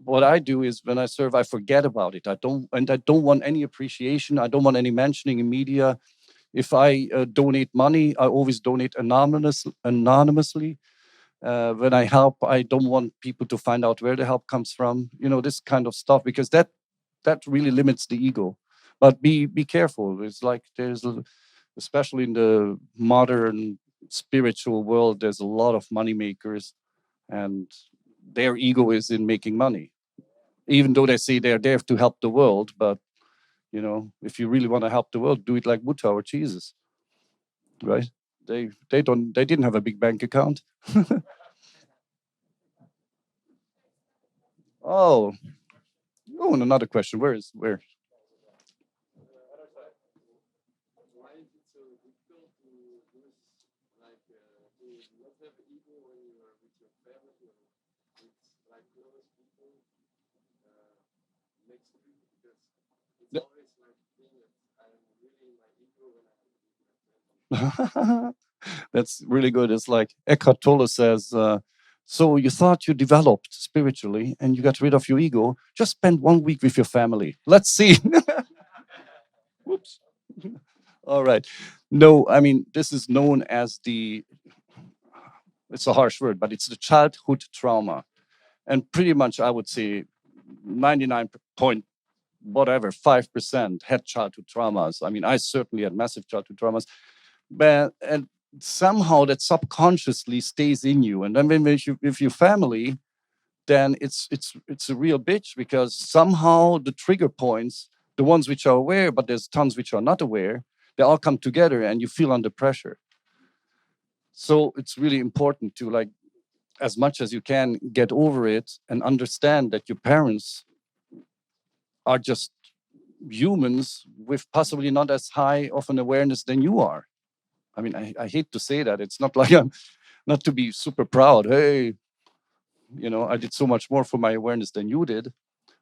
what I do is when I serve, I forget about it. I don't want any appreciation. I don't want any mentioning in media. If I donate money, I always donate anonymously. When I help, I don't want people to find out where the help comes from. This kind of stuff because that really limits the ego. But be careful. It's like especially in the modern spiritual world, there's a lot of money makers, and their ego is in making money. Even though they say they're there to help the world, but if you really want to help the world, do it like Buddha or Jesus, right? They didn't have a big bank account. Oh, and another question. Where? Why is it so difficult to lose, like, to not have ego when you are with your family or with like close people uh, next to you? Because it's The- always like being that I'm really in my ego when I'm with my family. That's really good. It's like Eckhart Tolle says. So you thought you developed spiritually and you got rid of your ego. Just spend 1 week with your family. Let's see. Whoops. All right. No, I mean, this is known as it's a harsh word, but it's the childhood trauma. And pretty much, I would say 99 point whatever, 5% had childhood traumas. I mean, I certainly had massive childhood traumas. And somehow that subconsciously stays in you. And then when with your family, then it's a real bitch because somehow the trigger points, the ones which are aware, but there's tons which are not aware, they all come together and you feel under pressure. So it's really important to, like, as much as you can, get over it and understand that your parents are just humans with possibly not as high of an awareness than you are. I mean, I hate to say that. It's not like I'm not to be super proud. Hey, I did so much more for my awareness than you did.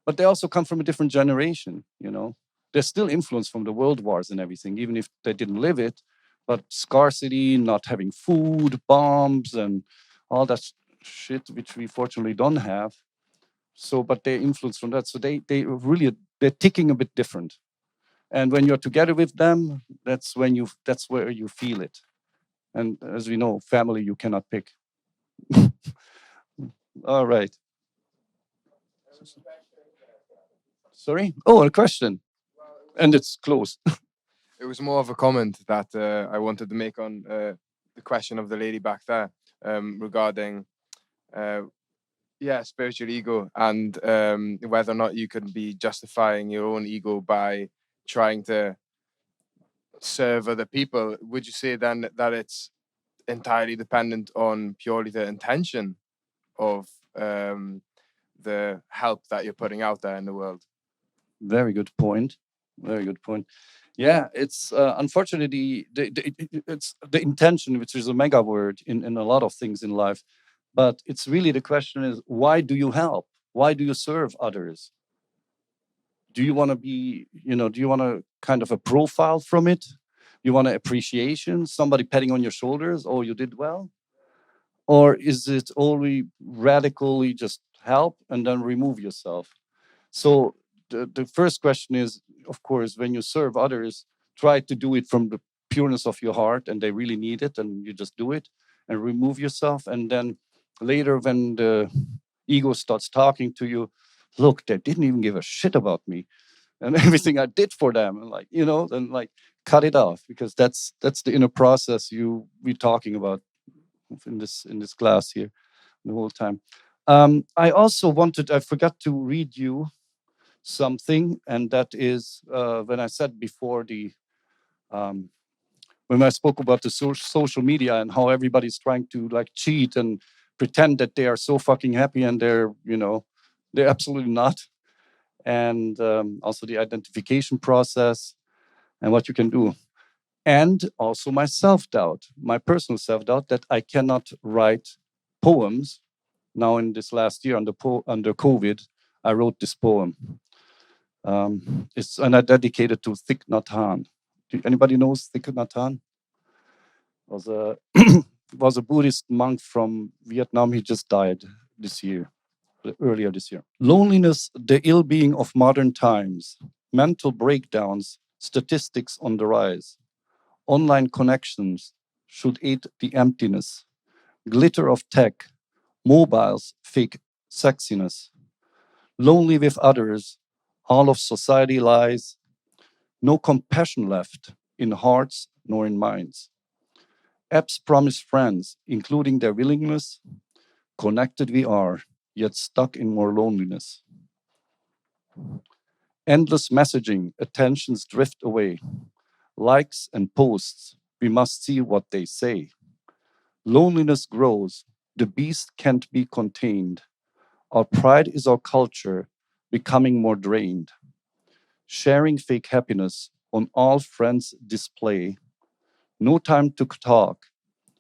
But they also come from a different generation. They're still influenced from the world wars and everything, even if they didn't live it. But scarcity, not having food, bombs, and all that shit, which we fortunately don't have. So, but they're influenced from that. So they're ticking a bit different. And when you're together with them, that's where you feel it. And as we know, family you cannot pick. All right. Sorry. Oh, a question, and it's close. It was more of a comment that I wanted to make on the question of the lady back there regarding, uh, yeah, spiritual ego and whether or not you can be justifying your own ego by trying to serve other people. Would you say then that it's entirely dependent on purely the intention of the help that you're putting out there in the world? Very good point. Very good point. Yeah, it's unfortunately it's the intention, which is a mega word in a lot of things in life. But it's really the question is, why do you help? Why do you serve others? Do you want to be, do you want to kind of a profile from it? You want an appreciation, somebody patting on your shoulders, oh, you did well? Or is it only radically just help and then remove yourself? So the first question is, of course, when you serve others, try to do it from the pureness of your heart and they really need it and you just do it and remove yourself. And then later when the ego starts talking to you, look, they didn't even give a shit about me and everything I did for them. And like, then like cut it off because that's the inner process we talking about in this class here the whole time. I forgot to read you something, and that is when I said before um, when I spoke about the social media and how everybody's trying to like cheat and pretend that they are so fucking happy and they're absolutely not. And also the identification process and what you can do. And also my self doubt, my personal self doubt that I cannot write poems. Now, in this last year under COVID, I wrote this poem. It's and I dedicated to Thich Nhat Hanh. Anybody knows Thich Nhat Hanh? Was a was a Buddhist monk from Vietnam. He just died earlier this year. Loneliness, the ill-being of modern times, mental breakdowns, statistics on the rise, online connections should aid the emptiness, glitter of tech, mobiles, fake sexiness, lonely with others, all of society lies, no compassion left in hearts nor in minds. Apps promise friends, including their willingness, connected we are, yet stuck in more loneliness. Endless messaging, attentions drift away. Likes and posts, we must see what they say. Loneliness grows, the beast can't be contained. Our pride is our culture, becoming more drained. Sharing fake happiness on all friends' display. No time to talk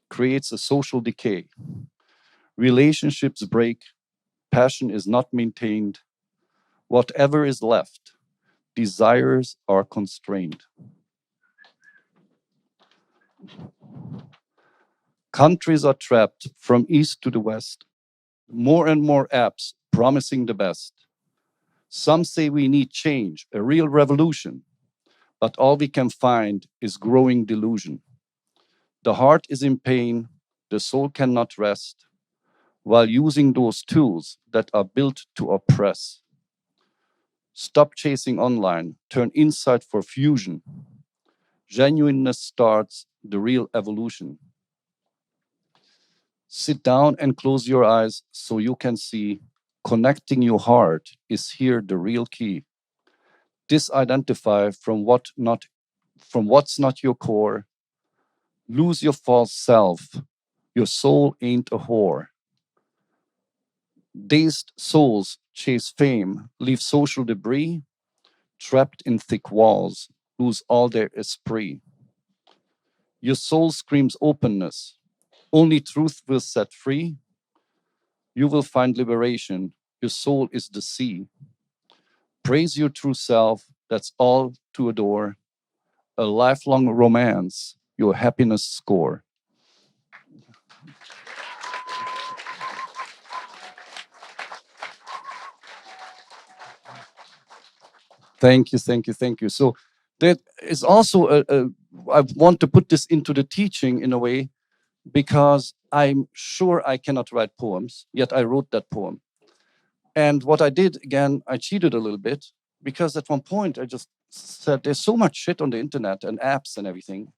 creates a social decay. Relationships break, passion is not maintained. Whatever is left, desires are constrained. Countries are trapped from east to the west. More and more apps promising the best. Some say we need change, a real revolution, but all we can find is growing delusion. The heart is in pain, the soul cannot rest, while using those tools that are built to oppress. Stop chasing online, turn inside for fusion. Genuineness starts the real evolution. Sit down and close your eyes so you can see connecting your heart is here the real key. Disidentify from what's not your core. Lose your false self. Your soul ain't a whore. Dazed souls chase fame, leave social debris, trapped in thick walls, lose all their esprit. Your soul screams openness. Only truth will set free. You will find liberation. Your soul is the sea. Praise your true self. That's all to adore. A lifelong romance, your happiness score. Thank you, thank you, thank you. So that is also I want to put this into the teaching in a way because I'm sure I cannot write poems, yet I wrote that poem. And what I did, again, I cheated a little bit because at one point I just said, there's so much shit on the internet and apps and everything.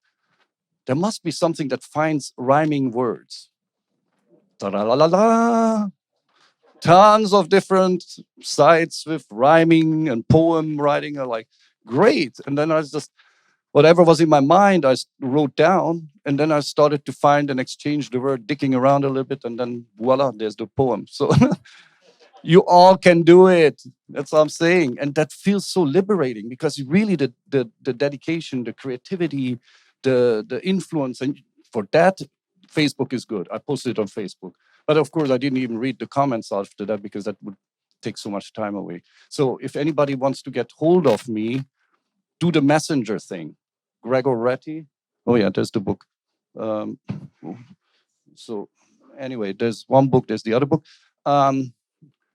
There must be something that finds rhyming words. Ta-da-la-la-la. Tons of different sites with rhyming and poem writing are like, great. And then I just, whatever was in my mind, I wrote down. And then I started to find and exchange the word, dicking around a little bit. And then voila, there's the poem. So you all can do it. That's what I'm saying. And that feels so liberating because really the dedication, the creativity, the influence, and for that, Facebook is good. I posted it on Facebook. But of course, I didn't even read the comments after that because that would take so much time away. So if anybody wants to get hold of me, do the messenger thing. Gregor Retty. Oh yeah, there's the book. Um, so anyway, there's one book, there's the other book.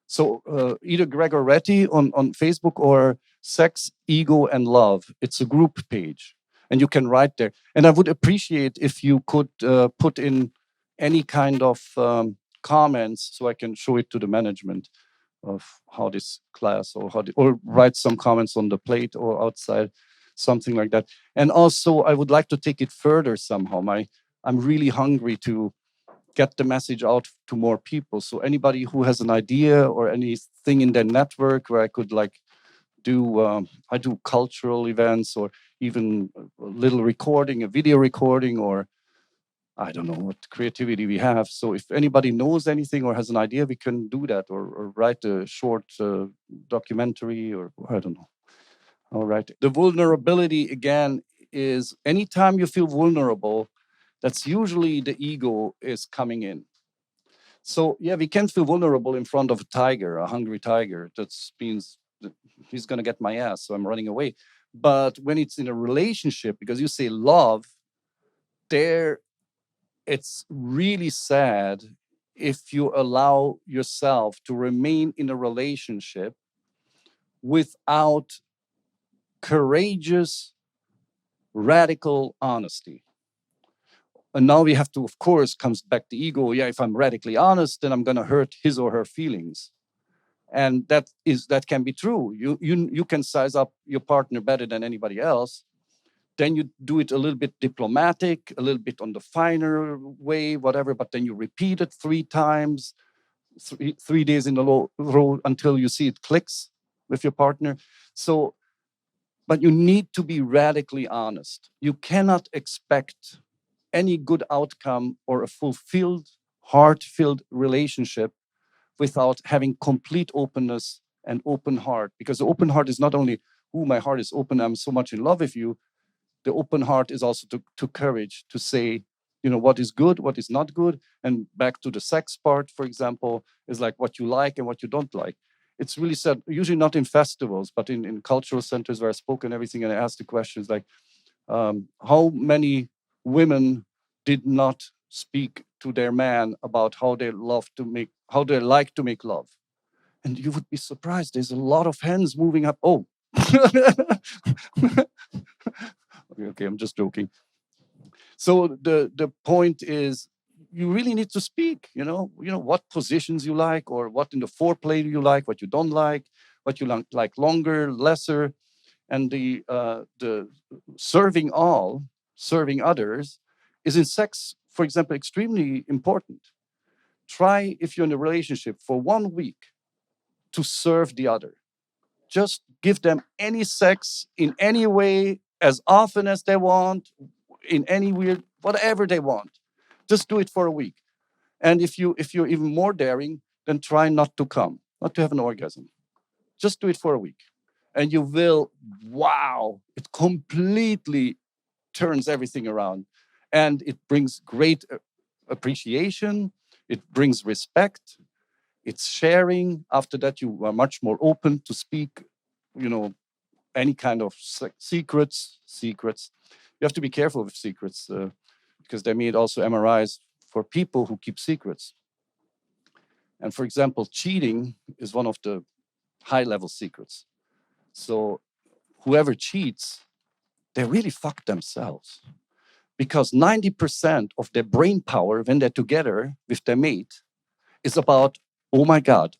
So either Gregor Retty on Facebook or Sex, Ego, and Love. It's a group page, and you can write there. And I would appreciate if you could put in any kind of comments so I can show it to the management of how this class or write some comments on the plate or outside, something like that. And also, I would like to take it further somehow. I'm really hungry to get the message out to more people. So anybody who has an idea or anything in their network where I could like I do cultural events or even a little recording, a video recording, or I don't know what creativity we have. So if anybody knows anything or has an idea, we can do that or write a short documentary or I don't know. All right. The vulnerability again is anytime you feel vulnerable, that's usually the ego is coming in. So yeah, we can feel vulnerable in front of a tiger, a hungry tiger. That means that he's gonna get my ass, so I'm running away. But when it's in a relationship, because you say love, there it's really sad if you allow yourself to remain in a relationship without courageous, radical honesty. And now we have to, of course, comes back the ego. Yeah, if I'm radically honest, then I'm gonna hurt his or her feelings. And that can be true. You can size up your partner better than anybody else. Then you do it a little bit diplomatic, a little bit on the finer way, whatever. But then you repeat it 3 times, 3 days in a row until you see it clicks with your partner. So, but you need to be radically honest. You cannot expect any good outcome or a fulfilled, heart-filled relationship without having complete openness and open heart. Because the open heart is not only, oh, my heart is open, I'm so much in love with you. The open heart is also to courage to say, what is good, what is not good. And back to the sex part, for example, is like what you like and what you don't like. It's really said, usually not in festivals, but in cultural centers where I spoke and everything. And I asked the questions like, how many women did not speak to their man about how they like to make love? And you would be surprised. There's a lot of hands moving up. Oh, okay, I'm just joking. So the point is, you really need to speak. What positions you like, or what in the foreplay you like, what you don't like, what you like longer, lesser, and the serving others is in sex, for example, extremely important. Try, if you're in a relationship, for 1 week to serve the other. Just give them any sex in any way, as often as they want, in any weird, whatever they want. Just do it for a week. And if you're even more daring, then try not to come, not to have an orgasm. Just do it for a week. And you will, wow, it completely turns everything around. And it brings great appreciation, it brings respect, it's sharing. After that, you are much more open to speak, you know, any kind of secrets. You have to be careful with secrets because they made also MRIs for people who keep secrets. And for example, cheating is one of the high level secrets. So whoever cheats, they really fuck themselves because 90% of their brain power when they're together with their mate is about, oh my God,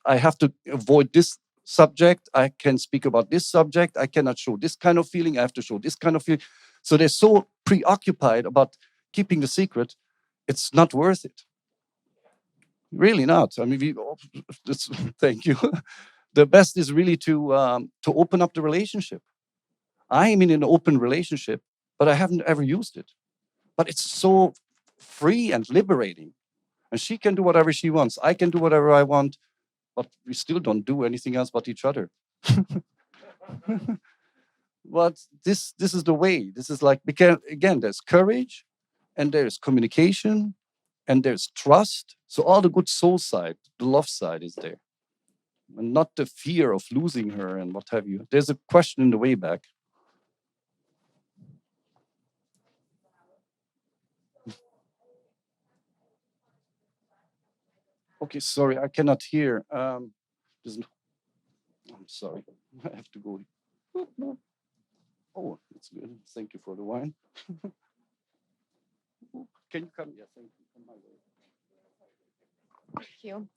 I have to avoid this subject. I can speak about this subject. I cannot show this kind of feeling. I have to show this kind of feeling. So they're so preoccupied about keeping the secret, it's not worth it. Really not. I mean, thank you. The best is really to open up the relationship. I am in an open relationship, but I haven't ever used it. But it's so free and liberating. And she can do whatever she wants. I can do whatever I want. but we still don't do anything else but each other. But this is the way. This is like, because again, there's courage, and there's communication, and there's trust. So all the good soul side, the love side is there, and not the fear of losing her and what have you. There's a question in the way back. Okay, sorry, I cannot hear. I'm sorry, I have to go. Oh, that's good. Thank you for the wine. Can you come? Yeah, thank you. Come my way. Thank you.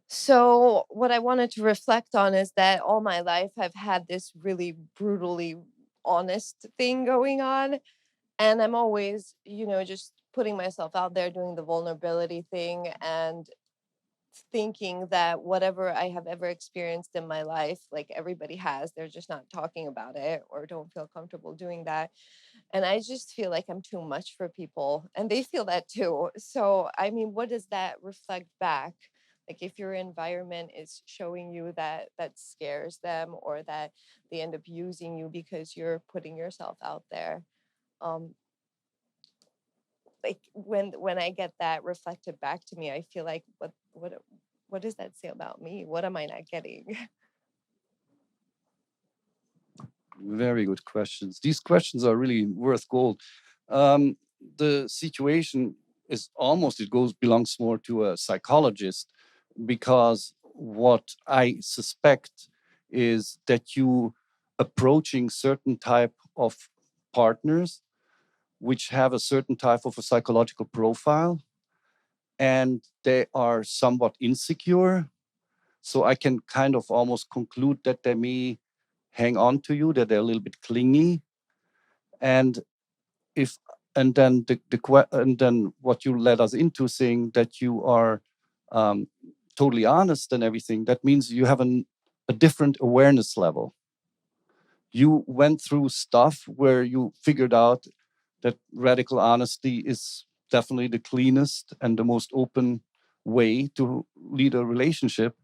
So, what I wanted to reflect on is that all my life I've had this really brutally honest thing going on. And I'm always, just putting myself out there, doing the vulnerability thing, and thinking that whatever I have ever experienced in my life, like everybody has, they're just not talking about it or don't feel comfortable doing that. And I just feel like I'm too much for people, and they feel that too. So, I mean, what does that reflect back? Like if your environment is showing you that that scares them, or that they end up using you because you're putting yourself out there. Um, like when I get that reflected back to me, I feel like what does that say about me? What am I not getting? Very good questions. These questions are really worth gold. Um, the situation is almost, it goes, belongs more to a psychologist, because what I suspect is that you approaching certain type of partners which have a certain type of a psychological profile, and they are somewhat insecure. So I can kind of almost conclude that they may hang on to you, that they're a little bit clingy. And if and then and then what you led us into saying that you are um, totally honest and everything, that means you have a different awareness level. You went through stuff where you figured out that radical honesty is definitely the cleanest and the most open way to lead a relationship,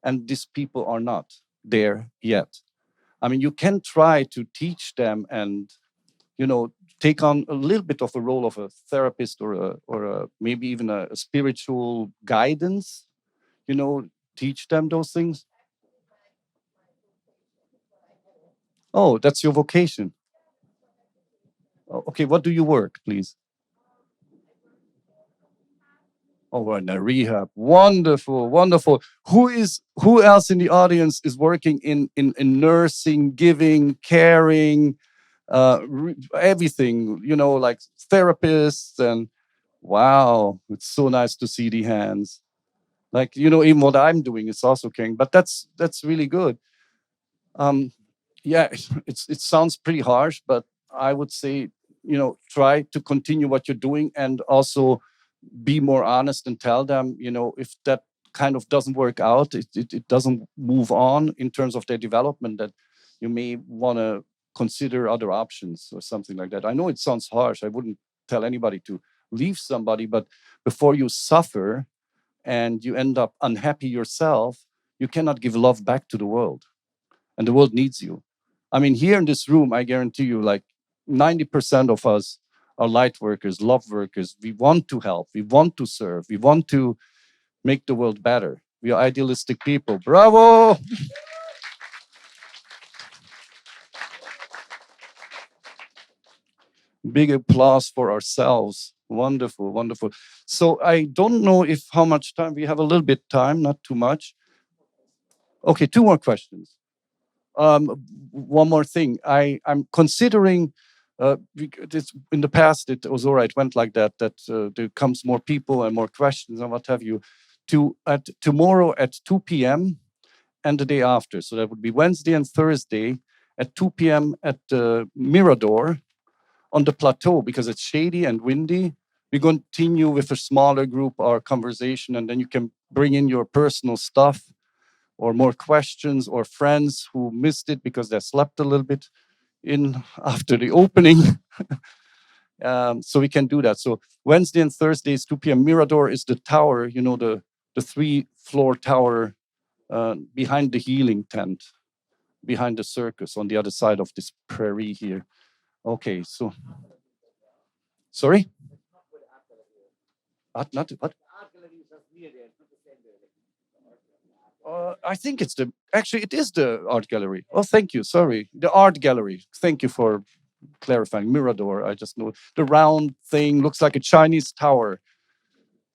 and these people are not there yet. I mean, you can try to teach them and, take on a little bit of a role of a therapist, or maybe even a spiritual guidance, teach them those things. Oh, that's your vocation. Okay, what do you work, please? Oh, we're in a rehab. Wonderful, wonderful. Who else in the audience is working in nursing, giving, caring, everything, like therapists? And wow, it's so nice to see the hands. Like, even what I'm doing is also caring, but that's really good. Um, yeah, it sounds pretty harsh, but I would say, try to continue what you're doing, and also be more honest and tell them, if that kind of doesn't work out, it doesn't move on in terms of their development, that you may want to consider other options or something like that. I know it sounds harsh. I wouldn't tell anybody to leave somebody, but before you suffer and you end up unhappy yourself, you cannot give love back to the world, and the world needs you. I mean, here in this room, I guarantee you, like 90% of us are light workers, love workers. We want to help, we want to serve, we want to make the world better. We are idealistic people. Bravo! Big applause for ourselves. Wonderful, wonderful. So I don't know if how much time we have. A little bit time, not too much. Okay, two more questions. One more thing. I'm considering. In the past, it was all right. Went like that. That there comes more people and more questions and what have you. At tomorrow at 2 p.m. and the day after. So that would be Wednesday and Thursday at 2 p.m. at the Mirador on the plateau, because it's shady and windy. We continue with a smaller group our conversation, and then you can bring in your personal stuff or more questions, or friends who missed it because they slept a little bit in after the opening. So we can do that. So Wednesday and Thursdays, 2 p.m. Mirador is the tower, the 3-floor tower behind the healing tent, behind the circus on the other side of this prairie here. Okay, so sorry, not what? I think it's the actually it is the art gallery. Oh, thank you. Sorry, the art gallery. Thank you for clarifying. Mirador. I just know the round thing looks like a Chinese tower.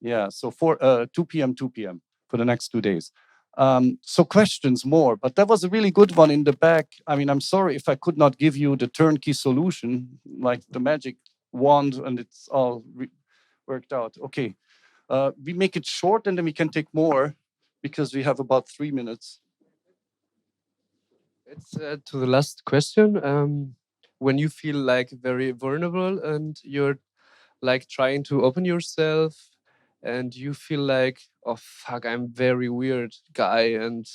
Yeah. So for 2 p.m. 2 p.m. for the next 2 days. So questions more, but that was a really good one in the back. I mean, I'm sorry if I could not give you the turnkey solution, like the magic wand, and it's all worked out. Okay, we make it short, and then we can take more because we have about 3 minutes. It's to the last question. When you feel like very vulnerable and you're like trying to open yourself and you feel like, oh fuck, I'm very weird guy and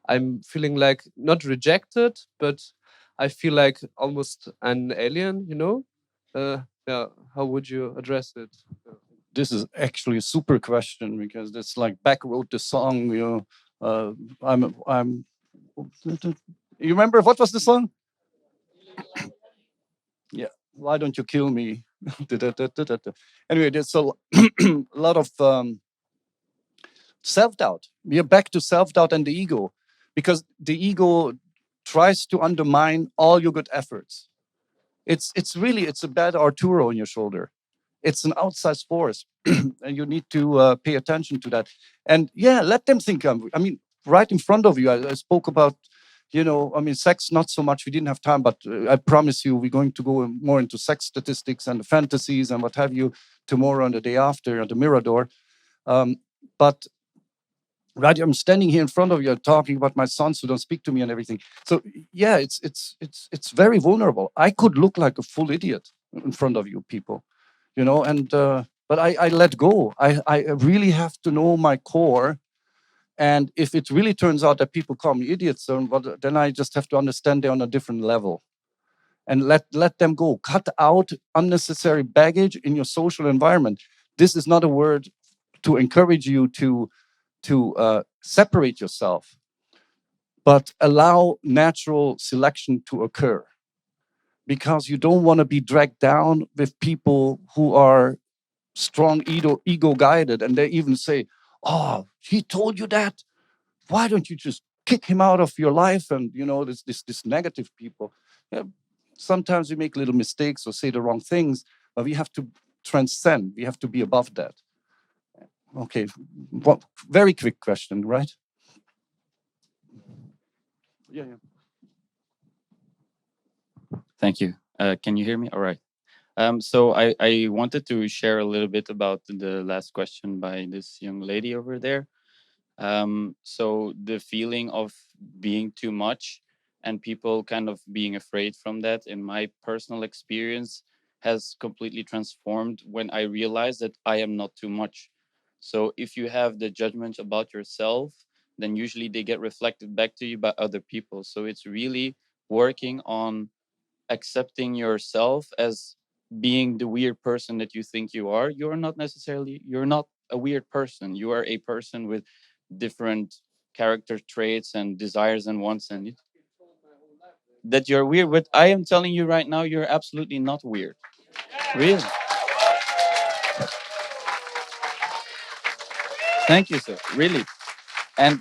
I'm feeling like not rejected, but I feel like almost an alien, you know? Yeah, how would you address it? This is actually a super question because it's like Beck wrote the song, you know. I'm. You remember what was the song? Yeah. Why don't you kill me? Anyway, there's a lot of self doubt. We are back to self doubt and the ego, because the ego tries to undermine all your good efforts. It's a bad Arturo on your shoulder. It's an outside force, and you need to pay attention to that. And yeah, let them think. I mean, right in front of you, I spoke about, you know, I mean, sex not so much. We didn't have time, but I promise you, we're going to go more into sex statistics and the fantasies and what have you tomorrow and the day after at the Mirador. But right, I'm standing here in front of you talking about my sons who don't speak to me and everything. So yeah, it's very vulnerable. I could look like a full idiot in front of you people, you know. And but I let go. I really have to know my core. And if it really turns out that people call me idiots, then I just have to understand they're on a different level, and let them go. Cut out unnecessary baggage in your social environment. This is not a word to encourage you to separate yourself, but allow natural selection to occur, because you don't want to be dragged down with people who are strong ego guided, and they even say, "Oh, he told you that. Why don't you just kick him out of your life?" And you know, this negative people. Yeah, sometimes we make little mistakes or say the wrong things, but we have to transcend. We have to be above that. Okay, very quick question, right? Yeah, yeah. Thank you. Can you hear me? All right. So I wanted to share a little bit about the last question by this young lady over there. So the feeling of being too much and people kind of being afraid from that, in my personal experience, has completely transformed when I realized that I am not too much. So if you have the judgment about yourself, then usually they get reflected back to you by other people. So it's really working on accepting yourself as being the weird person that you think you are. You're not a weird person. You are a person with different character traits and desires and wants, and that you're weird. But I am telling you right now, you're absolutely not weird. Really. Thank you, sir. Really. And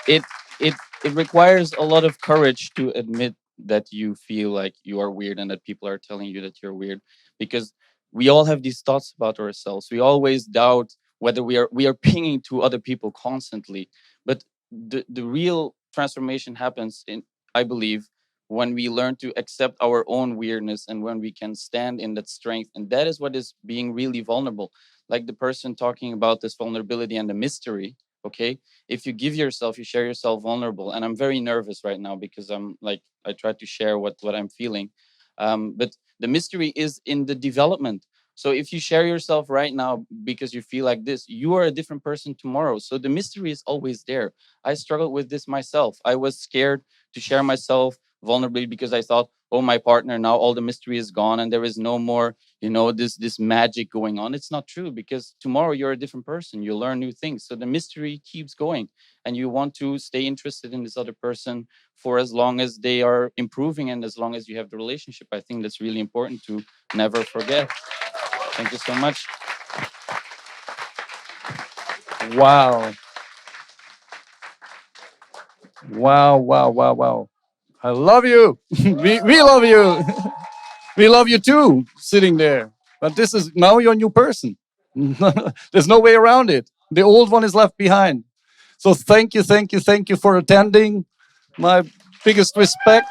it it it requires a lot of courage to admit that you feel like you are weird and that people are telling you that you're weird, because we all have these thoughts about ourselves. We always doubt whether we are pinging to other people constantly. But the real transformation happens, in I believe, when we learn to accept our own weirdness and when we can stand in that strength. And that is what is being really vulnerable. Like the person talking about this vulnerability and the mystery. Okay, if you give yourself, you share yourself vulnerable. And I'm very nervous right now because I try to share what I'm feeling. But the mystery is in the development. So if you share yourself right now because you feel like this, you are a different person tomorrow. So the mystery is always there. I struggled with this myself. I was scared to share myself vulnerably because I thought, oh, my partner, now all the mystery is gone and there is no more, this magic going on. It's not true, because tomorrow you're a different person. You learn new things. So the mystery keeps going, and you want to stay interested in this other person for as long as they are improving and as long as you have the relationship. I think that's really important to never forget. Thank you so much. Wow. Wow. I love you. we love you. We love you too, sitting there. But this is now your new person. There's no way around it. The old one is left behind. So thank you for attending. My biggest respect.